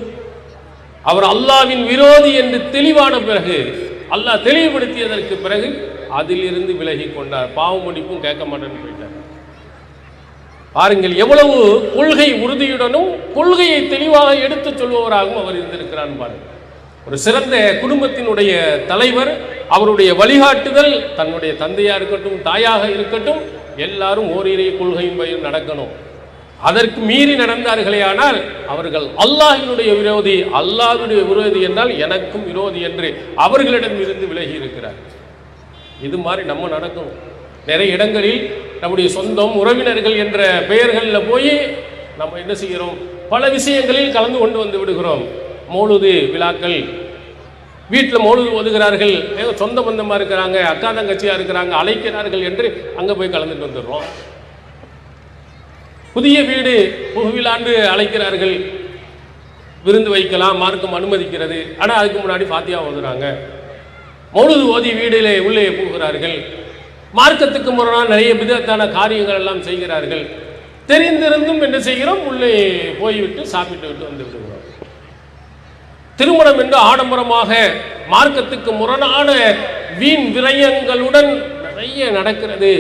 அவர் அல்லாஹ்வின் விரோதி என்று தெளிவான பிறகு, அல்லாஹ் தெளிவுபடுத்தியதற்கு பிறகு அதிலிருந்து விலகி கொண்டார். பாவம் மன்னிப்பும் கேட்க மாட்டேன்னு போயிட்டார். பாருங்கள், எவ்வளவு கொள்கை உறுதியுடனும் கொள்கையை தெளிவாக எடுத்துச் சொல்பவராகவும் அவர் இருந்திருக்கிறான். பாருங்கள், ஒரு சிறந்த குடும்பத்தினுடைய தலைவர், அவருடைய வழிகாட்டுதல் தன்னுடைய தந்தையா இருக்கட்டும், தாயாக இருக்கட்டும், எல்லாரும் ஓரிரை கொள்கையின் பயிர் நடக்கணும். அதற்கு மீறி நடந்தார்களே ஆனால் அவர்கள் அல்லாஹ்வினுடைய விரோதி, அல்லாஹ்வுடைய விரோதி என்றால் எனக்கும் விரோதி என்று அவர்களிடம் இருந்து விலகி இருக்கிறார். இது மாதிரி நம்ம நடக்கணும். நிறைய இடங்களில் நம்முடைய சொந்தம், உறவினர்கள் என்ற பெயர்களில் போய் நம்ம என்ன செய்கிறோம், பல விஷயங்களில் கலந்து கொண்டு வந்து விடுகிறோம். மௌலூது விழாக்கள், வீட்டில் மௌலூது ஓதுகிறார்கள், சொந்த பந்தமாக இருக்கிறாங்க, அக்கா தங்கச்சியாக இருக்கிறாங்க, அழைக்கிறார்கள் என்று அங்கே போய் கலந்துட்டு வந்துடுறோம். புதிய வீடு புகுவிழாண்டு அழைக்கிறார்கள், விருந்து வைக்கலாம், மார்க்கம் அனுமதிக்கிறது. ஆனால் அதுக்கு முன்னாடி ஃபாத்தியா ஓதுறாங்க. மௌலூது ஓதி வீடிலே உள்ளே போகிறார்கள். மார்க்கத்துக்கு முரணான நிறைய விதத்தான காரியங்கள் எல்லாம் செய்கிறார்கள். தெரிந்திருந்தும் என்ன செய்கிறோம், உள்ளே போய்விட்டு சாப்பிட்டு விட்டு வந்து விடுகிறோம். திருமணம் என்று ஆடம்பரமாக மார்க்கத்துக்கு முரணான வீண் விரயங்களுடன் நிறைய நடக்கிறது.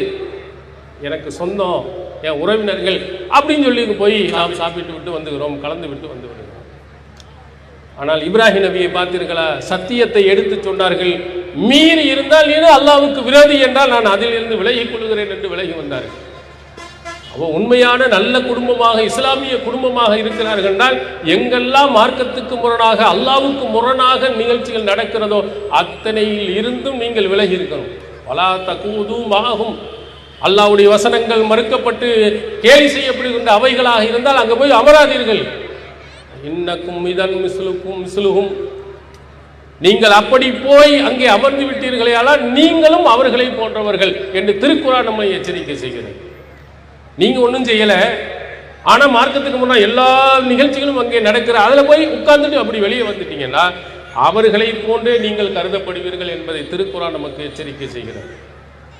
எனக்கு சொந்தம், என் உறவினர்கள் அப்படின்னு சொல்லி போய் நாம் சாப்பிட்டு விட்டு வந்துகிறோம், கலந்து விட்டு வந்து விடுகிறோம். ஆனால் இப்ராஹிம் நபியை பார்த்தீர்களா, சத்தியத்தை எடுத்து சொன்னார்கள். மீறி இருந்தால் ஏதோ அல்லாஹ்வுக்கு விரோதி என்றால் நான் அதில் இருந்து விலகிக் கொள்கிறேன் என்று விலகி வந்தார்கள். அவ உண்மையான நல்ல குடும்பமாக, இஸ்லாமிய குடும்பமாக இருக்கிறார்கள் என்றால் எங்கெல்லாம் மார்க்கத்துக்கு முரணாக, அல்லாஹ்வுக்கு முரணாக நிகழ்ச்சிகள் நடக்கிறதோ அத்தனையில் இருந்தும் நீங்கள் விலகி இருக்கணும். வலா தகூதும் ஆகும், அல்லாஹ்வுடைய வசனங்கள் மறுக்கப்பட்டு கேலி செய்யப்படுகின்ற அவைகளாக இருந்தால் அங்கே போய் அமராதீர்கள். இன்னக்கும் இதன் மிஸ்லுக்கும் மிஸ்லுகும், நீங்கள் அப்படி போய் அங்கே அமர்ந்து விட்டீர்களே ஆனால் நீங்களும் அவர்களை போன்றவர்கள் என்று திருக்குர்ஆன் நம்மை எச்சரிக்கை செய்கிறது. நீங்க ஒன்றும் செய்யல, ஆனா மார்க்கத்துக்கு முன்னா எல்லா நிகழ்ச்சிகளும் அங்கே நடக்கிற, அதில் போய் உட்கார்ந்துட்டு அப்படி வெளியே வந்துட்டீங்கன்னா அவர்களை போன்றே நீங்கள் கருதப்படுவீர்கள் என்பதை திருக்குர்ஆன் நமக்கு எச்சரிக்கை செய்கிறது.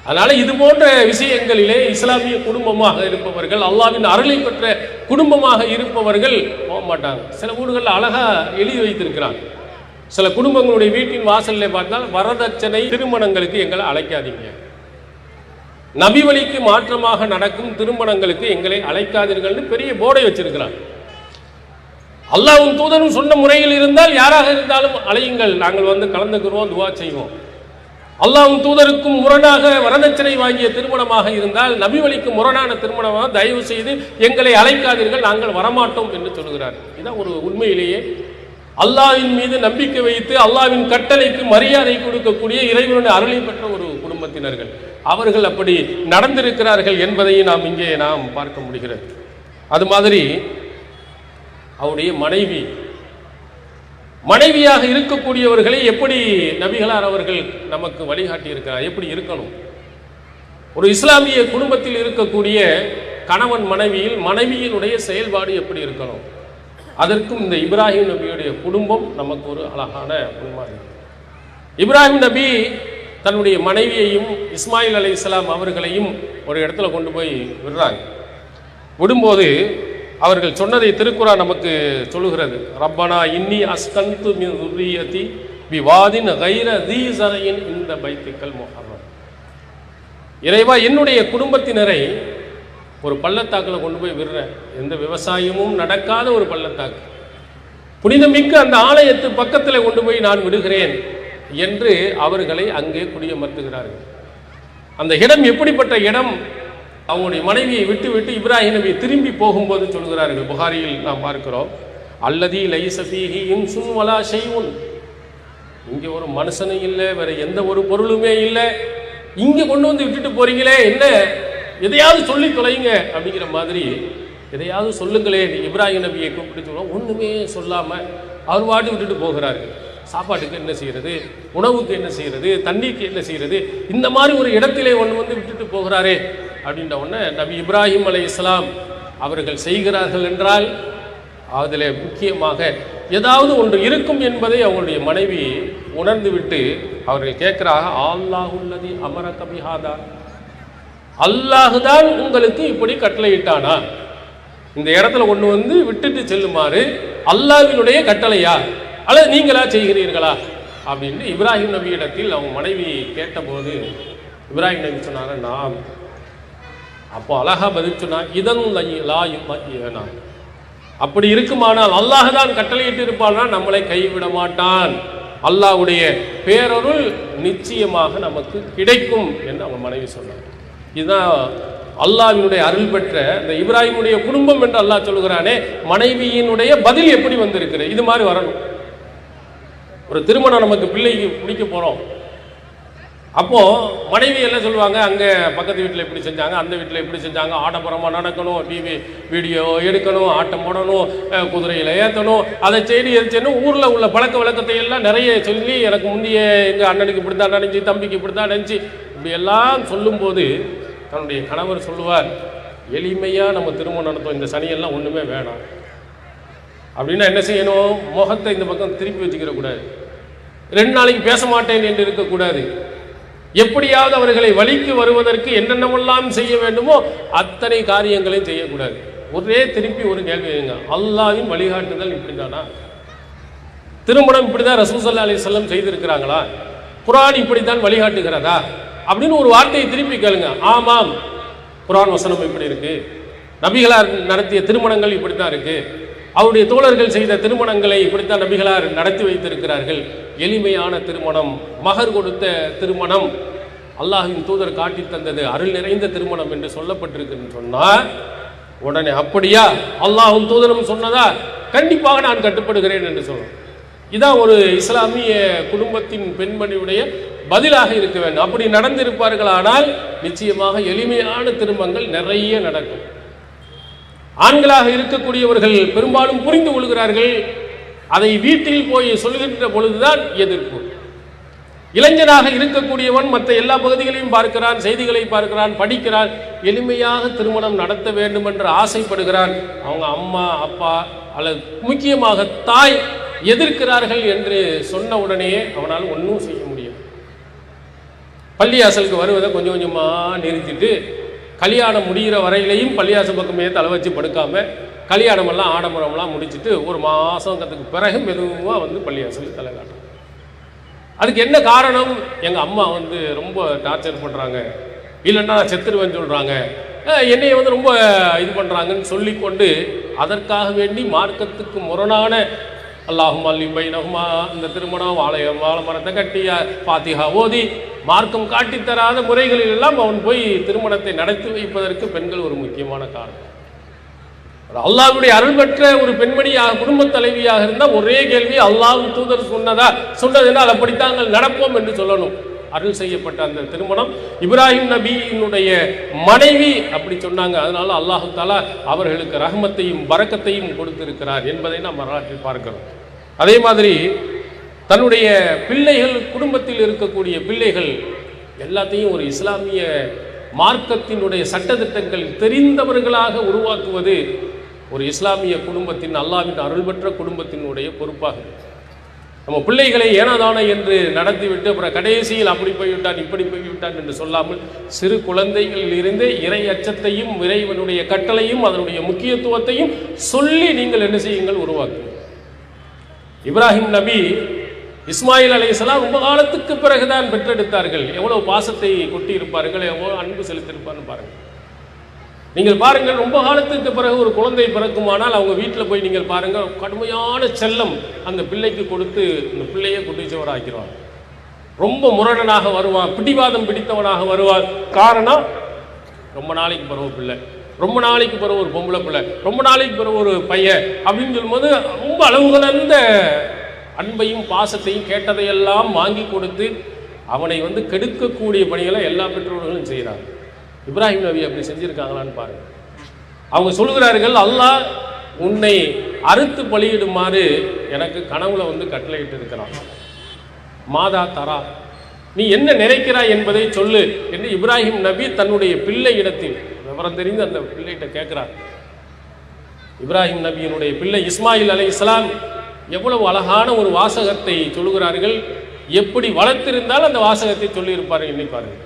அதனால இது போன்ற விஷயங்களிலே இஸ்லாமிய குடும்பமாக இருப்பவர்கள், அல்லாஹ்வின் அருளை பெற்ற குடும்பமாக இருப்பவர்கள் போக மாட்டாங்க. சில வீடுகளில் அழகா எழுதி வைத்திருக்கிறாங்க. சில குடும்பங்களுடைய வீட்டின் வாசல்ல பார்த்தால் வரதட்சணை திருமணங்களுக்கு எங்களை அழைக்காதீங்க, நபி வழிக்கு மாற்றமாக நடக்கும் திருமணங்களுக்கு எங்களை அழைக்காதீர்கள்னு பெரிய போர்டை வச்சிருக்கிறாங்க. அல்லாஹ்வின் தூதரும் சொன்ன முறையில் இருந்தால் யாராக இருந்தாலும் அழையுங்கள், நாங்கள் வந்து கலந்துக்கிறோம், துவா செய்வோம். அல்லாஹ்வின் தூதருக்கும் முரணாக வரதட்சணை வாங்கிய திருமணமாக இருந்தால், நபி வழிக்கு முரணான திருமணமாக தயவு செய்து எங்களை அழைக்காதீர்கள், நாங்கள் வரமாட்டோம் என்று சொல்கிறார். இதான் ஒரு உண்மையிலேயே அல்லாஹ்வின் மீது நம்பிக்கை வைத்து அல்லாஹ்வின் கட்டளைக்கு மரியாதை கொடுக்கக்கூடிய இறைவனுடைய அருளை பெற்ற ஒரு குடும்பத்தினர்கள். அவர்கள் அப்படி நடந்திருக்கிறார்கள் என்பதை நாம் இங்கே பார்க்க முடிகிறது. அது மாதிரி அவருடைய மனைவியாக இருக்கக்கூடியவர்களை எப்படி நபிகளார் அவர்கள் நமக்கு வழிகாட்டி இருக்கிறார், எப்படி இருக்கணும். ஒரு இஸ்லாமிய குடும்பத்தில் இருக்கக்கூடிய கணவன் மனைவியினுடைய செயல்பாடு எப்படி இருக்கணும், அதற்கும் இந்த இப்ராஹிம் நபியுடைய குடும்பம் நமக்கு ஒரு அழகான முன்மாதிரி. இப்ராஹிம் நபி தன்னுடைய மனைவியையும் இஸ்மாயில் அலைஹிஸ்ஸலாம் அவர்களையும் ஒரு இடத்துல கொண்டு போய் விடுறாங்க. விடும்போது அவர்கள் சொன்னதை திருக்குர்ஆன் நமக்கு சொல்லுகிறது. ரப்பனா இன்னி அஸ்கன்து மின் ذُرِّيَّتِي بِوَادٍ غَيْرِ ذِي زَرْعٍ عِندَ بَيْتِكَ الْمُحَرَّمِ. இறைவா, என்னுடைய குடும்பத்தினரை ஒரு பள்ளத்தாக்கில் கொண்டு போய் விடுறேன், எந்த விவசாயமும் நடக்காத ஒரு பள்ளத்தாக்கு, புனிதமிக்க அந்த ஆலயத்து பக்கத்தில் கொண்டு போய் நான் விடுகிறேன் என்று அவர்களை அங்கே குடியமர்த்துகிறார்கள். அந்த இடம் எப்படிப்பட்ட இடம்? அவங்களுடைய மனைவியை விட்டு விட்டு இப்ராஹிம் நபி திரும்பி போகும்போது சொல்கிறார்கள், புகாரியில் நாம் பார்க்கிறோம், அல்லதி லைஸ ஃபீஹி இன்சுன் வலா ஷைஉன், இங்கே ஒரு மனுஷனும் இல்லை, வேற எந்த ஒரு பொருளுமே இல்லை, இங்கே கொண்டு வந்து விட்டுட்டு போறீங்களே, என்ன எதையாவது சொல்லி தொலைங்க அப்படிங்கிற மாதிரி எதையாவது சொல்லுங்களேன். இப்ராஹிம் நபியை கூப்பிட்டு சொல்லுவோம், ஒன்றுமே சொல்லாமல் அவர் வாட்டி விட்டுட்டு போகிறார்கள். சாப்பாட்டுக்கு என்ன செய்கிறது, உணவுக்கு என்ன செய்கிறது, தண்ணீருக்கு என்ன செய்கிறது, இந்த மாதிரி ஒரு இடத்திலே ஒன்று வந்து விட்டுட்டு போகிறாரே அப்படின்ற உடனே நபி இப்ராஹிம் அலைஹிஸ்ஸலாம் அவர்கள் செய்கிறார்கள் என்றால் அதில் முக்கியமாக ஏதாவது ஒன்று இருக்கும் என்பதை அவங்களுடைய மனைவி உணர்ந்து விட்டு அவர்கள் கேட்கிறாங்க, அல்லாஹுல்லதி அமரக பிஹாதா, அல்லாஹுதான் உங்களுக்கு இப்படி கட்டளையிட்டானா, இந்த இடத்துல ஒன்று வந்து விட்டுட்டு செல்லுமாறு அல்லாஹ்வினுடைய கட்டளையா அல்லது நீங்களா செய்கிறீர்களா அப்படின்னு இப்ராஹிம் நபி இடத்தில் அவங்க மனைவி கேட்டபோது இப்ராஹிம் நபி சொன்னாங்க, நான். அப்போ அழகா பதில் சொன்னா, இதன் லா, அப்படி இருக்குமானால் அல்லாஹ் தான் கட்டளையிட்டு இருப்பான்னா நம்மளை கைவிட மாட்டான், அல்லாஹ்வுடைய பேரருள் நிச்சயமாக நமக்கு கிடைக்கும் என்று அவங்க மனைவி சொன்னாங்க. இதுதான் அல்லாஹ்வினுடைய அருள் பெற்ற இந்த இப்ராஹிமுடைய குடும்பம் என்று அல்லாஹ் சொல்கிறானே, மனைவியினுடைய பதில் எப்படி வந்திருக்கிறது, இது மாதிரி வரணும். ஒரு திருமணம் நமக்கு பிள்ளைக்கு பிடிக்க போகிறோம், அப்போது மனைவி என்ன சொல்லுவாங்க, அங்கே பக்கத்து வீட்டில் இப்படி செஞ்சாங்க, அந்த வீட்டில் இப்படி செஞ்சாங்க, ஆடம்பரமாக நடக்கணும், டிவி வீடியோ எடுக்கணும், ஆட்டம் போடணும், குதிரையில் ஏற்றணும், அதை செய்து எரிச்சணும், ஊரில் உள்ள பழக்க வழக்கத்தை எல்லாம் நிறைய சொல்லி எனக்கு முந்தைய எங்கள் அண்ணனுக்கு இப்படி தான் நினைச்சி, தம்பிக்கு இப்படி தான் நினச்சி, இப்படி எல்லாம் சொல்லும்போது தன்னுடைய கணவர் சொல்லுவார், எளிமையாக நம்ம திருமணம் நடத்தோம், இந்த சனியெல்லாம் ஒன்றுமே வேணாம் அப்படின்னா என்ன செய்யணும், முகத்தை இந்த பக்கம் திருப்பி வச்சுக்கிற கூடாது, 2 நாளைக்கு பேச மாட்டேன் என்று இருக்கக்கூடாது, எப்படியாவது அவர்களை வழிக்கு வருவதற்கு என்னென்னவெல்லாம் செய்ய வேண்டுமோ அத்தனை காரியங்களையும் செய்யக்கூடாது. ஒரே திருப்பி ஒரு கேள்வி வைங்க, அல்லாஹ்வின் வழிகாட்டுதல் இப்படிதானா? திருமணம் இப்படிதான் ரசூல் ஸல்லல்லாஹு அலைஹி வஸல்லம் செய்திருக்கிறாங்களா? குர்ஆன் இப்படித்தான் வழிகாட்டுகிறதா அப்படின்னு ஒரு வார்த்தையை திருப்பி கேளுங்க. ஆமாம், குர்ஆன் வசனம் இப்படி இருக்கு, நபிகளார் நடத்திய திருமணங்கள் இப்படித்தான் இருக்கு, அவருடைய தோழர்கள் செய்த திருமணங்களை இப்படித்தான் நபிகளார் நடத்தி வைத்திருக்கிறார்கள், எளிமையான திருமணம், மகர் கொடுத்த திருமணம், அல்லாஹ்வின் தூதர் காட்டி தந்தது அருள் நிறைந்த திருமணம் என்று சொல்லப்பட்டிருக்குன்னு சொன்னால் உடனே அப்படியா, அல்லாஹ்வும் தூதரும் சொன்னதா, கண்டிப்பாக நான் கட்டுப்படுகிறேன் என்று சொல்லணும். இதான் ஒரு இஸ்லாமிய குடும்பத்தின் பெண்மணியுடைய பதிலாக இருக்க வேண்டும். அப்படி நடந்திருப்பார்களானால் நிச்சயமாக எளிமையான திருமணங்கள் நிறைய நடக்கும். ஆண்களாக இருக்கக்கூடியவர்கள் பெரும்பாலும் புரிந்து கொள்கிறார்கள், அதை வீட்டில் போய் சொல்கின்ற பொழுதுதான் எதிர்ப்பு. இளைஞனாக இருக்கக்கூடியவன் மற்ற எல்லா பகுதிகளையும் பார்க்கிறான், செய்திகளை பார்க்கிறான், படிக்கிறான், எளிமையாக திருமணம் நடத்த வேண்டும் என்று ஆசைப்படுகிறான். அவங்க அம்மா அப்பா அல்லது முக்கியமாக தாய் எதிர்க்கிறார்கள் என்று சொன்ன உடனேயே அவனால் ஒன்றும் செய்ய முடியும். பள்ளியாசலுக்கு வருவதை கொஞ்சம் கொஞ்சமாக நிறுத்திட்டு கல்யாணம் முடிகிற வரையிலையும் பள்ளியாசல் பக்கமே தலை வச்சு படுக்காம கல்யாணமெல்லாம் ஆடம்பரம்லாம் முடிச்சுட்டு ஒரு மாதத்துக்கு பிறகு மெதுவாக வந்து பள்ளியாசலுக்கு தலை காட்டும். அதுக்கு என்ன காரணம்? எங்கள் அம்மா வந்து ரொம்ப டார்ச்சர் பண்ணுறாங்க, இல்லைன்னா நான் செத்துருவேன்னு சொல்கிறாங்க, என்னையை வந்து ரொம்ப இது பண்ணுறாங்கன்னு சொல்லிக்கொண்டு அதற்காக வேண்டி மார்க்கத்துக்கு முரணான அல்லாஹும் அல்லிம்பை நகுமா இந்த திருமணம் வாழை மரத்தை கட்டி பாத்திகா ஓதி மார்க்கம் காட்டித்தராத முறைகளில் எல்லாம் அவன் போய் திருமணத்தை நடத்தி வைப்பதற்கு பெண்கள் ஒரு முக்கியமான காரணம். அல்லாஹ்வுடைய அருள் பெற்ற ஒரு பெண்மணியாக குடும்ப தலைவியாக இருந்தால் ஒரே கேள்வி, அல்லாஹ் தூதர் சொன்னதென்றால் அப்படித்தாங்கள் நடப்போம் என்று சொல்லணும். அருள் செய்யப்பட்ட அந்த திருமணம் இப்ராஹிம் நபியினுடைய மனைவி அப்படி சொன்னாங்க, அதனால அல்லாஹு தஆலா அவர்களுக்கு ரஹ்மத்தையும் பரக்கத்தையும் கொடுத்திருக்கிறார் என்பதை நாம் வரலாற்றில் பார்க்கிறோம். அதே மாதிரி தன்னுடைய பிள்ளைகள், குடும்பத்தில் இருக்கக்கூடிய பிள்ளைகள் எல்லாத்தையும் ஒரு இஸ்லாமிய மார்க்கத்தினுடைய சட்டதிட்டங்கள் தெரிந்தவர்களாக உருவாக்குவது ஒரு இஸ்லாமிய குடும்பத்தின், அல்லாஹ்வின் அருள் பெற்ற குடும்பத்தினுடைய பொறுப்பாக. நம்ம பிள்ளைகளை ஏனாதானே என்று நடத்திவிட்டு அப்புறம் கடைசியில் அப்படி போய்விட்டான் இப்படி போய்விட்டான் என்று சொல்லாமல் சிறு குழந்தைகளில் இருந்தே இறை அச்சத்தையும் இறைவனுடைய கட்டளையும் அதனுடைய முக்கியத்துவத்தையும் சொல்லி நீங்கள் என்ன செய்யுங்கள், உருவாக்குங்கள். இப்ராஹிம் நபி இஸ்மாயில் அலைஹிஸ்ஸலாம் ரொம்ப காலத்துக்கு பிறகுதான் பெற்றெடுத்தார்கள். எவ்வளவு பாசத்தை கொட்டி இருப்பார்கள், எவ்வளவு அன்பு செலுத்தியிருப்பார்னு பாருங்கள். நீங்கள் பாருங்கள், ரொம்ப காலத்துக்கு பிறகு ஒரு குழந்தை பிறக்குமானால் அவங்க வீட்டில் போய் நீங்கள் பாருங்கள், கடுமையான செல்லம் அந்த பிள்ளைக்கு கொடுத்து அந்த பிள்ளையை குட்டிச்சவராக்கிறான். ரொம்ப முரடனாக வருவான், பிடிவாதம் பிடித்தவனாக வருவான். காரணம், ரொம்ப நாளைக்கு பிறகு பிள்ளை, ரொம்ப நாளைக்கு பிறகு ஒரு பொம்பளை பிள்ளை, ரொம்ப நாளைக்கு பிறகு ஒரு பையன் அப்படின்னு சொல்லும்போது ரொம்ப அளவு கலந்த அன்பையும் பாசத்தையும் கேட்டதையெல்லாம் வாங்கி கொடுத்து அவனை கெடுக்கக்கூடிய பணிகளை எல்லா பெற்றோர்களும் செய்கிறாங்க. இப்ராஹிம் நபி அப்படி செஞ்சிருக்காங்களான்னு பாருங்க. அவங்க சொல்கிறார்கள், அல்லாஹ் உன்னை அறுத்து பலியிடுமாறு எனக்கு கனவுல கட்டளையிட்டு இருக்கிறான். மாதா தரா, நீ என்ன நினைக்கிறாய் என்பதை சொல்லு என்று இப்ராஹிம் நபி தன்னுடைய பிள்ளை இடத்தில், விவரம் தெரிந்து அந்த பிள்ளைகிட்ட கேட்கிறார். இப்ராஹிம் நபியினுடைய பிள்ளை இஸ்மாயில் அலைஹிஸ்ஸலாம் எவ்வளவு அழகான ஒரு வாசகத்தை சொல்லுகிறார்கள். எப்படி வளர்த்திருந்தால் அந்த வாசகத்தை சொல்லியிருப்பார்கள் எண்ணிப்பார்கள்.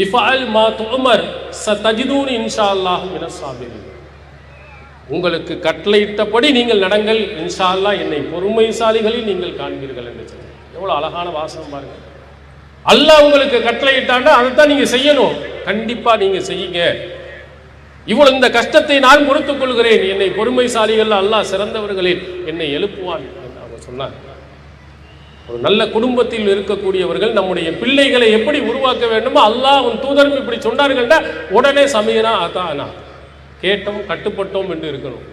இஃப் அல் மா துமர் சதஜிதூனி இன்ஷா அல்லாஹ் மினஸ் சாபிரீன். உங்களுக்கு கட்டளையிட்டபடி நீங்கள் நடங்கள், இன்ஷா அல்லாஹ் என்னை பொறுமைசாலிகளில் நீங்கள் காண்பீர்கள் என்று சொல்லி. எவ்வளோ அழகான வாசகம் பாருங்கள். அல்லாஹ் உங்களுக்கு கட்டளையிட்டாண்டா அதைத்தான் நீங்கள் செய்யணும். கண்டிப்பாக நீங்கள் செய்யுங்க. இவ்வளவு இந்த கஷ்டத்தை நான் பொறுத்துக் கொள்கிறேன், என்னை பொறுமைசாலிகள் அல்லாஹ் சிறந்தவர்களில் என்னை எழுப்புவான் என்று அவங்க சொன்னார். ஒரு நல்ல குடும்பத்தில் இருக்கக்கூடியவர்கள் நம்முடைய பிள்ளைகளை எப்படி உருவாக்க வேண்டுமோ அல்லாஹ் உன் தூதரும் இப்படி சொன்னார்கள்னா உடனே சமீரா அதானா, கேட்டோம் கட்டுப்பட்டோம் என்று இருக்கணும்.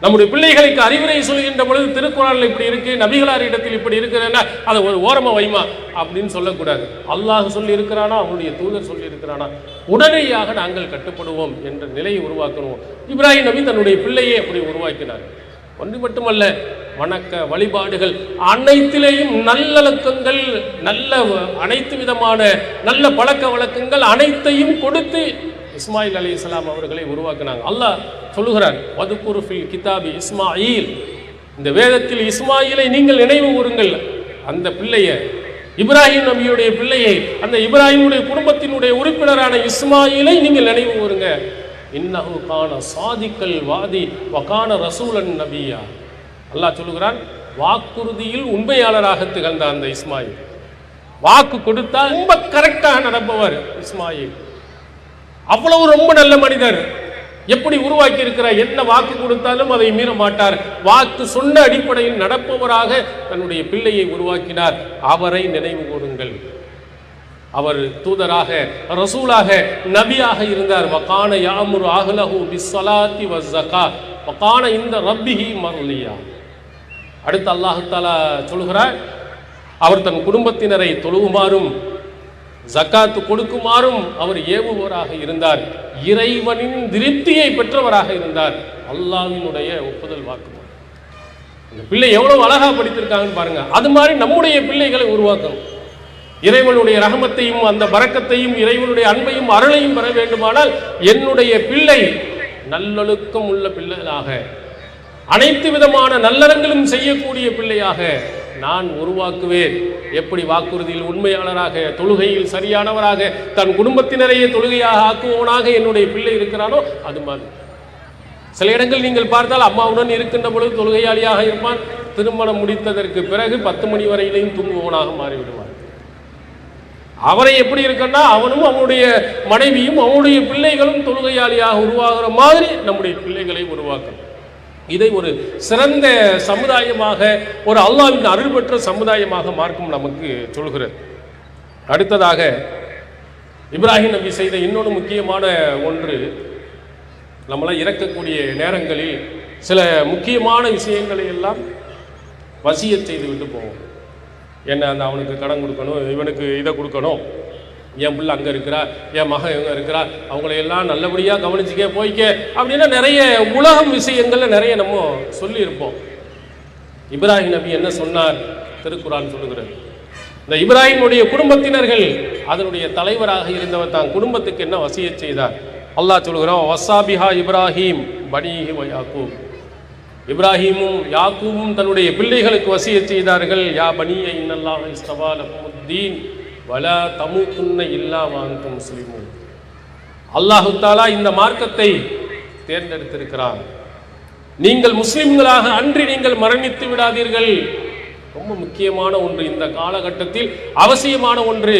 நம்முடைய பிள்ளைகளுக்கு அறிவுரை சொல்கின்ற பொழுது திருக்குறானில் இப்படி இருக்கு, நபிகளார் இடத்தில் இப்படி இருக்குன்னா அதை ஒரு ஓரமா வைமா அப்படின்னு சொல்லக்கூடாது. அல்லாஹ் சொல்லி இருக்கிறானா, அவனுடைய தூதர் சொல்லி இருக்கிறானா, உடனடியாக நாங்கள் கட்டுப்படுவோம் என்ற நிலையை உருவாக்கணும். இப்ராஹிம் நபி தன்னுடைய பிள்ளையை அப்படி உருவாக்கினார். ஒன்று மட்டுமல்ல, வணக்க வழிபாடுகள் அனைத்திலேயும் நல்லடக்கங்கள், நல்ல அனைத்து விதமான நல்ல பழக்க வழக்கங்கள் அனைத்தையும் கொடுத்து இஸ்மாயில் அலைஹிஸ்ஸலாம் அவர்களை உருவாக்கினாங்க. அல்லாஹ் சொல்லுகிறான், வதுகுரு ஃபில் கிதாபி இஸ்மாயில், இந்த வேதத்தில் இஸ்மாயிலை நீங்கள் நினைவு கூறுங்கள். அந்த பிள்ளையை, இப்ராஹிம் நபியுடைய பிள்ளையை, அந்த இப்ராஹிமுடைய குடும்பத்தினுடைய உறுப்பினரான இஸ்மாயிலை நீங்கள் நினைவு கூறுங்க. இன்னஹு கான சாதிக்கல் வாதி வகான ரசூலன் நபியா. அல்லாஹ் சொல்லுகிறான், வாக்குறுதியில் உண்மையாளராக திகழ்ந்த அந்த இஸ்மாயில், வாக்கு கொடுத்தால் ரொம்ப கரெக்டாக நடப்பவர் இஸ்மாயில். அவ்வளவு ரொம்ப நல்ல மனிதர். எப்படி உருவாக்கி இருக்கிறார், என்ன வாக்கு கொடுத்தாலும் அதை மீற மாட்டார், வாக்கு சொன்ன அடிப்படையில் நடப்பவராக தன்னுடைய பிள்ளையை உருவாக்கினார். அவரை நினைவு கூறுங்கள். அவர் தூதராக, ரசூலாக, நபியாக இருந்தார். வகான யாமுரு அஹ்லஹு பிஸ்ஸலாத்தி வஸ்ஸகாத் வகான இந்த ரப்பிஹி மர்லியா. அடுத்து அல்லாஹ் தஆலா சொல்கிறார், அவர் தன் குடும்பத்தினரை தொழுகுமாறும் ஜக்காத்து கொடுக்குமாறும் அவர் ஏவுபவராக இருந்தார். இறைவனின் திருப்தியை பெற்றவராக இருந்தார். அல்லாஹ்வினுடைய ஒப்புதல் வாக்கு. இந்த பிள்ளை எவ்வளவு அழகா படித்திருக்காங்கன்னு பாருங்க. அது மாதிரி நம்முடைய பிள்ளைகளை உருவாக்கணும். இறைவனுடைய ரஹமத்தையும் அந்த பரக்கத்தையும் இறைவனுடைய அன்பையும் அருளையும் பெற வேண்டுமானால் என்னுடைய பிள்ளை நல்லொழுக்கம் உள்ள பிள்ளைகளாக, அனைத்து விதமான நல்லறங்களும் செய்யக்கூடிய பிள்ளையாக நான் உருவாக்குவேன். எப்படி வாக்குறுதியில் உண்மையாளராக, தொழுகையில் சரியானவராக, தன் குடும்பத்தினரையே தொழுகையாக ஆக்குவவனாக என்னுடைய பிள்ளை இருக்கிறானோ அது மாதிரி. சில இடங்கள் நீங்கள் பார்த்தால் அம்மாவுடன் இருக்கின்ற பொழுது தொழுகையாளியாக இருப்பான், திருமணம் முடித்ததற்கு பிறகு 10 மணி வரையிலையும் தூங்குவவனாக மாறிவிடுவான். அவரை எப்படி இருக்குன்னா அவனும் அவனுடைய மனைவியும் அவனுடைய பிள்ளைகளும் தொழுகையாளியாக உருவாகிற மாதிரி நம்முடைய பிள்ளைகளை உருவாக்கணும். இதை ஒரு சிறந்த சமுதாயமாக, ஒரு அல்லாஹ்வின் அருள் பெற்ற சமுதாயமாக மார்க்கம் நமக்கு சொல்கிறது. அடுத்ததாக இப்ராஹிம் நபி செய்த இன்னொரு முக்கியமான ஒன்று, நம்மளாம் இறக்கக்கூடிய நேரங்களில் சில முக்கியமான விஷயங்களை எல்லாம் வசியத் செய்து விட்டு போவோம். என்ன, அந்த அவனுக்கு கடன் கொடுக்கணும், இவனுக்கு இதை கொடுக்கணும், என் பிள்ளை அங்கே இருக்கிறா, என் மகன் இவங்க இருக்கிறா, அவங்களையெல்லாம் நல்லபடியாக கவனிச்சுக்க போய்க்க அப்படின்னா நிறைய உலகம் விஷயங்களில் நிறைய நம்ம சொல்லியிருப்போம். இப்ராஹிம் நபி என்ன சொன்னார், திருக்குரான் சொல்லுகிறது. இந்த இப்ராஹிமுடைய குடும்பத்தினர்கள், அதனுடைய தலைவராக இருந்தவர் தான் குடும்பத்துக்கு என்ன வசியத் செய்தார். அல்லாஹ் சொல்கிறான், வசாபிஹா இப்ராஹிம் பனீஹி வ யாக்கூப். இப்ராஹிமும் யாக்கூபும் தன்னுடைய பிள்ளைகளுக்கு வசியத் செய்தார்கள். யா பனிய இன்னல்லாஹ இஸ்தஃபா லகுமுத்தீன் வலா தமூதுன்ன இல்லா வ அன்தும் முஸ்லிமூன். அல்லாஹ் தஆலா இந்த மார்க்கத்தை தேர்ந்தெடுத்திருக்கிறார். நீங்கள் முஸ்லிம்களாக அன்றி நீங்கள் மரணித்து விடாதீர்கள். ரொம்ப முக்கியமான ஒன்று, இந்த காலகட்டத்தில் அவசியமான ஒன்று.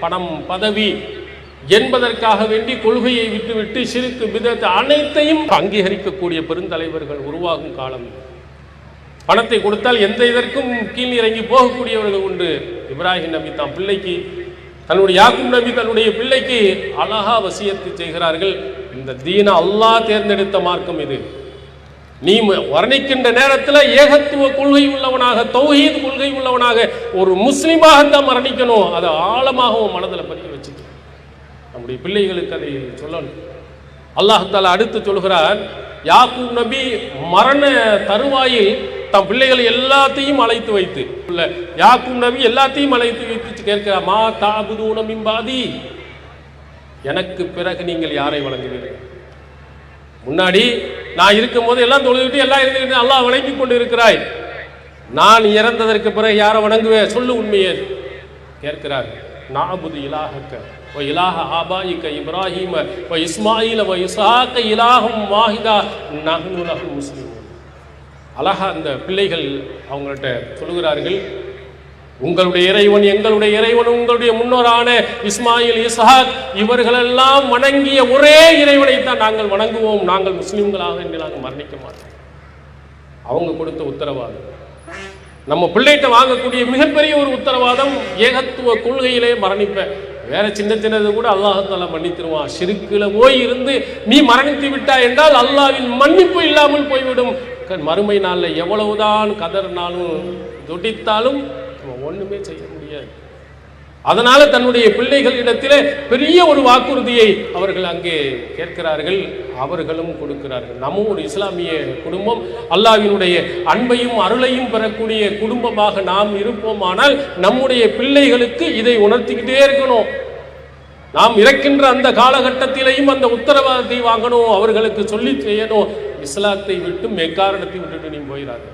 பணம் பதவி என்பதற்காக வேண்டி கொள்கையை விட்டுவிட்டு ஷிர்க் பிதத் அனைத்தையும் அங்கீகரிக்கக்கூடிய பெருந்தலைவர்கள் உருவாகும் காலம். பணத்தை கொடுத்தால் எந்த இதற்கும் கீழ் இறங்கி போகக்கூடியவர்கள் உண்டு. இப்ராஹிம் நபி தான் பிள்ளைக்கு, தன்னுடைய யாக்கூப் நபி தன்னுடைய பிள்ளைக்கு அழகா வசியத்து செய்கிறார்கள். இந்த தீன அல்லாஹ் தேர்ந்தெடுத்த மார்க்கம் இது. நீ வர்ணிக்கின்ற நேரத்தில் ஏகத்துவ கொள்கை உள்ளவனாக, தௌஹீத் கொள்கை உள்ளவனாக, ஒரு முஸ்லிமாகத்தான் மரணிக்கணும். அதை ஆழமாக மனதில் பதிய வச்சுக்க. நம்முடைய பிள்ளைகளுக்கு அதை சொல்லணும். அல்லாஹ் தஆலா அடுத்து சொல்கிறார், யாக்கூப் நபி மரண தருவாயில் தம் பிள்ளைகள் எல்லாத்தையும் அழைத்து வைத்து, யாக்கூப் நபி எல்லாத்தையும் அழைத்து வைத்து கேட்கிறார், மா தஅபுதூன மின் பாதி, எனக்கு பிறகு நீங்கள் யாரை வணங்குவீர்கள்? முன்னாடி நான் இருக்கும் போது எல்லாம் தொழுதுவிட்டு எல்லாம் இருந்துக்கிட்டு அல்லாஹ் வணங்கி கொண்டு இருக்கிறாய், நான் இறந்ததற்கு பிறகு யாரை வணங்குவேன் சொல்லு உண்மையே கேட்கிறார். நஅபுது இலாஹக்க வ இலாஹ ஆபாயிக இப்ராஹீம வ இஸ்மாஈல வ இஸ்ஹாக இலாஹும் வாஹிதா நஹ்னு லஹு முஸ்லிமூன். அழகா அந்த பிள்ளைகள் அவங்கள்ட்ட சொல்லுகிறார்கள், உங்களுடைய இறைவன் எங்களுடைய இறைவன், உங்களுடைய முன்னோரான இஸ்மாயில் இஸ்ஹாக் இவர்களெல்லாம் வணங்கிய ஒரே இறைவனைத்தான் நாங்கள் வணங்குவோம், நாங்கள் முஸ்லிம்களாக என்று நாங்கள் மரணிக்க மாட்டோம். அவங்க கொடுத்த உத்தரவாதம் நம்ம பிள்ளைகிட்ட வாங்கக்கூடிய மிகப்பெரிய ஒரு உத்தரவாதம். ஏகத்துவ கொள்கையிலே மரணிப்பேன், வேற சின்ன சின்னது கூட அல்லாஹ் தஆலா மன்னித்திருவான். ஷிர்க்குல போய் இருந்து நீ மரணித்து விட்டாய் என்றால் அல்லாஹ்வின் மன்னிப்பு இல்லாமல் போய்விடும். மறுமை நாளில் எவ்வளவுதான் கதறினாலும் துடித்தாலும் ஒண்ணுமே செய்ய முடியாது. அதனால தன்னுடைய பிள்ளைகளிடத்திலே பெரிய ஒரு வாக்குறுதியை அவர்கள் அங்கே கேட்கிறார்கள், அவர்களும் கொடுக்கிறார்கள். நம்ம ஒரு இஸ்லாமிய குடும்பம், அல்லாஹ்வினுடைய அன்பையும் அருளையும் பெறக்கூடிய குடும்பமாக நாம் இருப்போமானால் நம்முடைய பிள்ளைகளுக்கு இதை உணர்த்திக்கிட்டே இருக்கணும். நாம் இறக்கின்ற அந்த காலகட்டத்திலையும் அந்த உத்தரவாதத்தை வாங்கணும், அவர்களுக்கு சொல்லி செய்யணும். இஸ்லாத்தை விட்டு எக்காரணத்தை விட்டுட்டு நீ போயிடாது,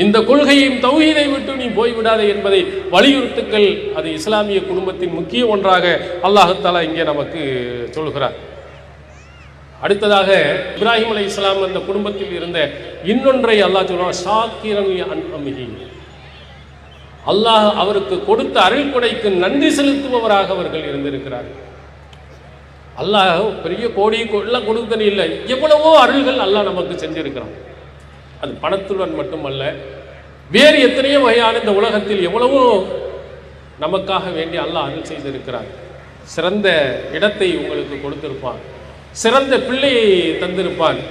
இந்த கொள்கையும் தௌஹீதை விட்டு நீ போய்விடாதே என்பதை வலியுறுத்துக்கள். அது இஸ்லாமிய குடும்பத்தின் முக்கிய ஒன்றாக அல்லாஹ் தஆலா இங்கே நமக்கு சொல்கிறார். அடுத்ததாக இப்ராஹிம் அலைஹிஸ்ஸலாம் அந்த குடும்பத்தில் இருந்த இன்னொன்றை அல்லாஹ் சொல்றான், ஷாக்கிரன் அன்அமிஹி, அல்லாஹ் அவருக்கு கொடுத்த அருள் கொடைக்கு நன்றி செலுத்துபவராக அவர்கள் இருந்திருக்கிறார்கள். அல்லாஹ் பெரிய கோடி எல்லாம் கொடுத்தனே இல்லை, எவ்வளவோ அருள்கள் அல்லாஹ் நமக்கு செஞ்சிருக்கிறான். அது பணத்துடன் மட்டுமல்ல, வேறு எத்தனையோ வகையான இந்த உலகத்தில் எவ்வளவோ நமக்காக வேண்டி அல்லாஹ் அருள் செய்திருக்கிறார். சிறந்த இடத்தை உங்களுக்கு கொடுத்திருப்பான், சிறந்த பிள்ளையை தந்திருப்பான்,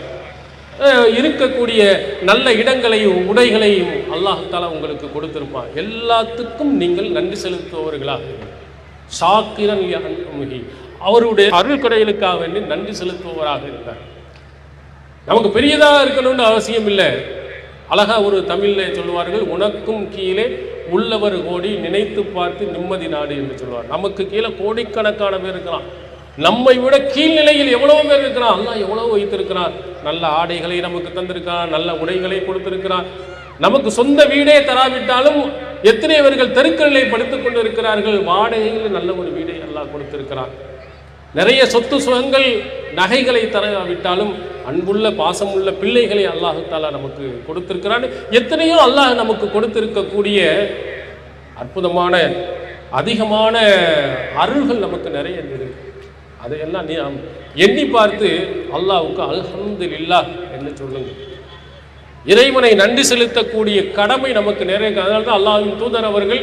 இருக்கக்கூடிய நல்ல இடங்களையும் உடைகளையும் அல்லாஹ் தஆலா உங்களுக்கு கொடுத்திருப்பான். எல்லாத்துக்கும் நீங்கள் நன்றி செலுத்துபவர்களாக ஷாக்கிரன் அன்அமிஹி, அவருடைய அருள் கொடைகளுக்காக வேண்டி நன்றி செலுத்துபவராக இருந்தார். நமக்கு பெரியதாக இருக்கணும்னு அவசியம் இல்லை. அழகா ஒரு தமிழில் சொல்லுவார்கள், உனக்கும் கீழே உள்ளவர் கோடி நினைத்து பார்த்து நிம்மதி நாடு என்று சொல்லுவார். நமக்கு கீழே கோடிக்கணக்கான பேர் இருக்கிறான், நம்மை விட கீழ்நிலையில் எவ்வளவு பேர் இருக்கிறான். அல்லாஹ் எவ்வளவு வைத்திருக்கிறான், நல்ல ஆடைகளை நமக்கு தந்திருக்கிறான், நல்ல உடைகளை கொடுத்திருக்கிறான். நமக்கு சொந்த வீடே தராவிட்டாலும் எத்தனை பேர்கள் தெருக்களிலே படுத்துக் கொண்டு இருக்கிறார்கள், வாடகையில் நல்ல ஒரு வீடை அல்லாஹ் கொடுத்திருக்கிறான். நிறைய சொத்து சுகங்கள் நகைகளை தரவிட்டாலும் அன்புள்ள பாசமுள்ள பிள்ளைகளை அல்லாஹ் தஆலா நமக்கு கொடுத்திருக்கிறான். எத்தனையோ அல்லாஹ் நமக்கு கொடுத்திருக்கக்கூடிய அற்புதமான அதிகமான அருள்கள் நமக்கு நிறைய இருக்கு. அதையெல்லாம் நாம் எண்ணி பார்த்து அல்லாஹ்வுக்கு அல்ஹம்துலில்லாஹ் என்று சொல்லுங்க. இறைவனை நன்றி செலுத்தக்கூடிய கடமை நமக்கு நிறைய. அதனால தான் அல்லாஹ்வின் தூதர் அவர்கள்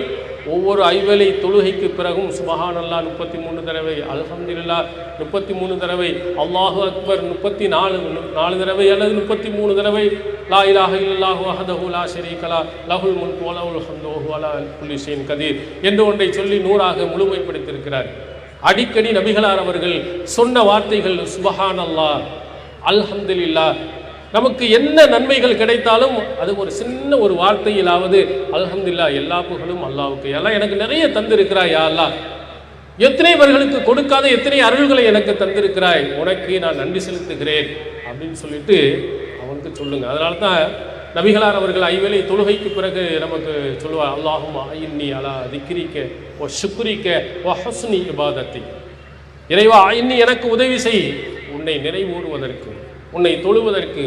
ஒவ்வொரு ஐவேளை தொழுகைக்கு பிறகும் சுபஹானல்லாஹ் 33 தடவை, அல்ஹம்துலில்லாஹ் 33 தடவை, அல்லாஹு அக்பர் 34 தடவை அல்லது 33 தடவை, லா இலாஹ இல்லல்லாஹு வஹ்தஹு லா ஷரீக லஹு லஹுல் முல்கு வ லஹுல் ஹம்து வ ஹுவ அலா குல்லி ஷைஇன் கதீர் என்று ஒன்றை சொல்லி 100ஆக முழுமைப்படுத்தியிருக்கிறார். அடிக்கடி நபிகளார் அவர்கள் சொன்ன வார்த்தைகள் சுபஹானல்லாஹ், அல்ஹம்துலில்லாஹ். நமக்கு என்ன நன்மைகள் கிடைத்தாலும் அது ஒரு சின்ன ஒரு வார்த்தையிலாவது அல்ஹம்துலில்லாஹ், எல்லா புகழும் அல்லாஹ்வுக்கு, எல்லாம் எனக்கு நிறைய தந்திருக்கிறாய் யா அல்லாஹ், எத்தனை பேர்களுக்கு கொடுக்காத எத்தனை அருள்களை எனக்கு தந்திருக்கிறாய், உனக்கு நான் நன்றி செலுத்துகிறேன் அப்படின்னு சொல்லிட்டு அவனுக்கு சொல்லுங்க. அதனால தான் நபிகளார் அவர்கள் ஐவேளை தொழுகைக்கு பிறகு நமக்கு சொல்லுவார், அல்லாஹும்ம அய்யின்னி அலா திக்ரிக்க வ ஷுக்ரிக்க வ ஹுஸ்னி இபாதத்தி, இறைவா இன்னி எனக்கு உதவி செய், உன்னை நிறைவேறுவதற்கு, உன்னை தொழுவதற்கு,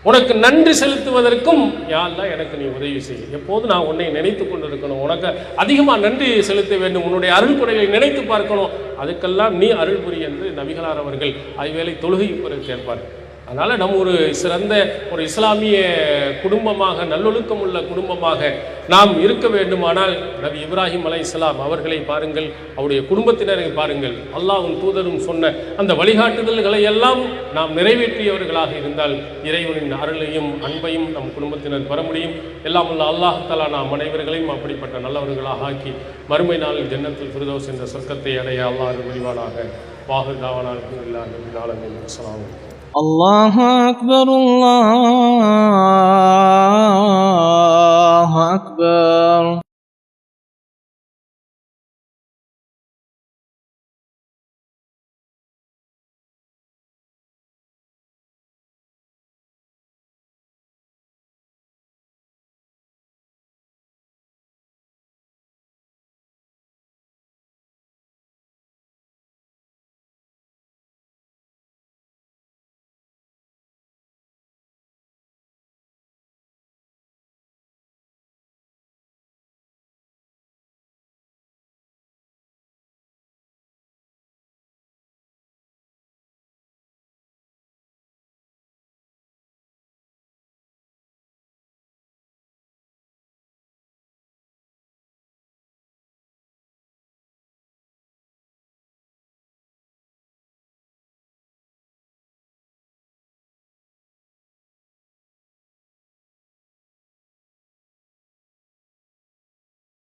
உனக்கு நன்றி செலுத்துவதற்கும் யா அல்லாஹ் எனக்கு நீ உதவி செய். எப்போது நான் உன்னை நினைத்து கொண்டு இருக்கணும், உனக்கு அதிகமாக நன்றி செலுத்த வேண்டும், உன்னுடைய அருள் கொடைகளை நினைத்து பார்க்கணும், அதுக்கெல்லாம் நீ அருள் புரி என்று நபிகளார் அவர்கள் ஐவேளை தொழுகைக்கு பிறகு கேட்பார். அதனால் நம்ம ஒரு சிறந்த ஒரு இஸ்லாமிய குடும்பமாக, நல்லொழுக்கம் உள்ள குடும்பமாக நாம் இருக்க வேண்டுமானால் நபி இப்ராஹிம் அலைஹிஸ்ஸலாம் அவர்களை பாருங்கள், அவருடைய குடும்பத்தினரை பாருங்கள். அல்லாஹ்வும் தூதரும் சொன்ன அந்த வழிகாட்டுதல்களை எல்லாம் நாம் நிறைவேற்றியவர்களாக இருந்தால் இறைவனின் அருளையும் அன்பையும் நம் குடும்பத்தினர் பெற முடியும். எல்லாம் உள்ள அல்லாஹ் தஆலா நாம் அனைவர்களையும் அப்படிப்பட்ட நல்லவர்களாக ஆக்கி மறுமை நாளில் ஜன்னத்துல் ஃபிர்தௌஸ் என்ற சொர்க்கத்தை அடைய அல்லாஹ் அருள் புரிவானாக. வாஹிர் தாவானா அல்ஹம்துலில்லாஹி ரப்பில் ஆலமீன். அஸ்ஸலாமு அலைக்கும். الله أكبر الله أكبر.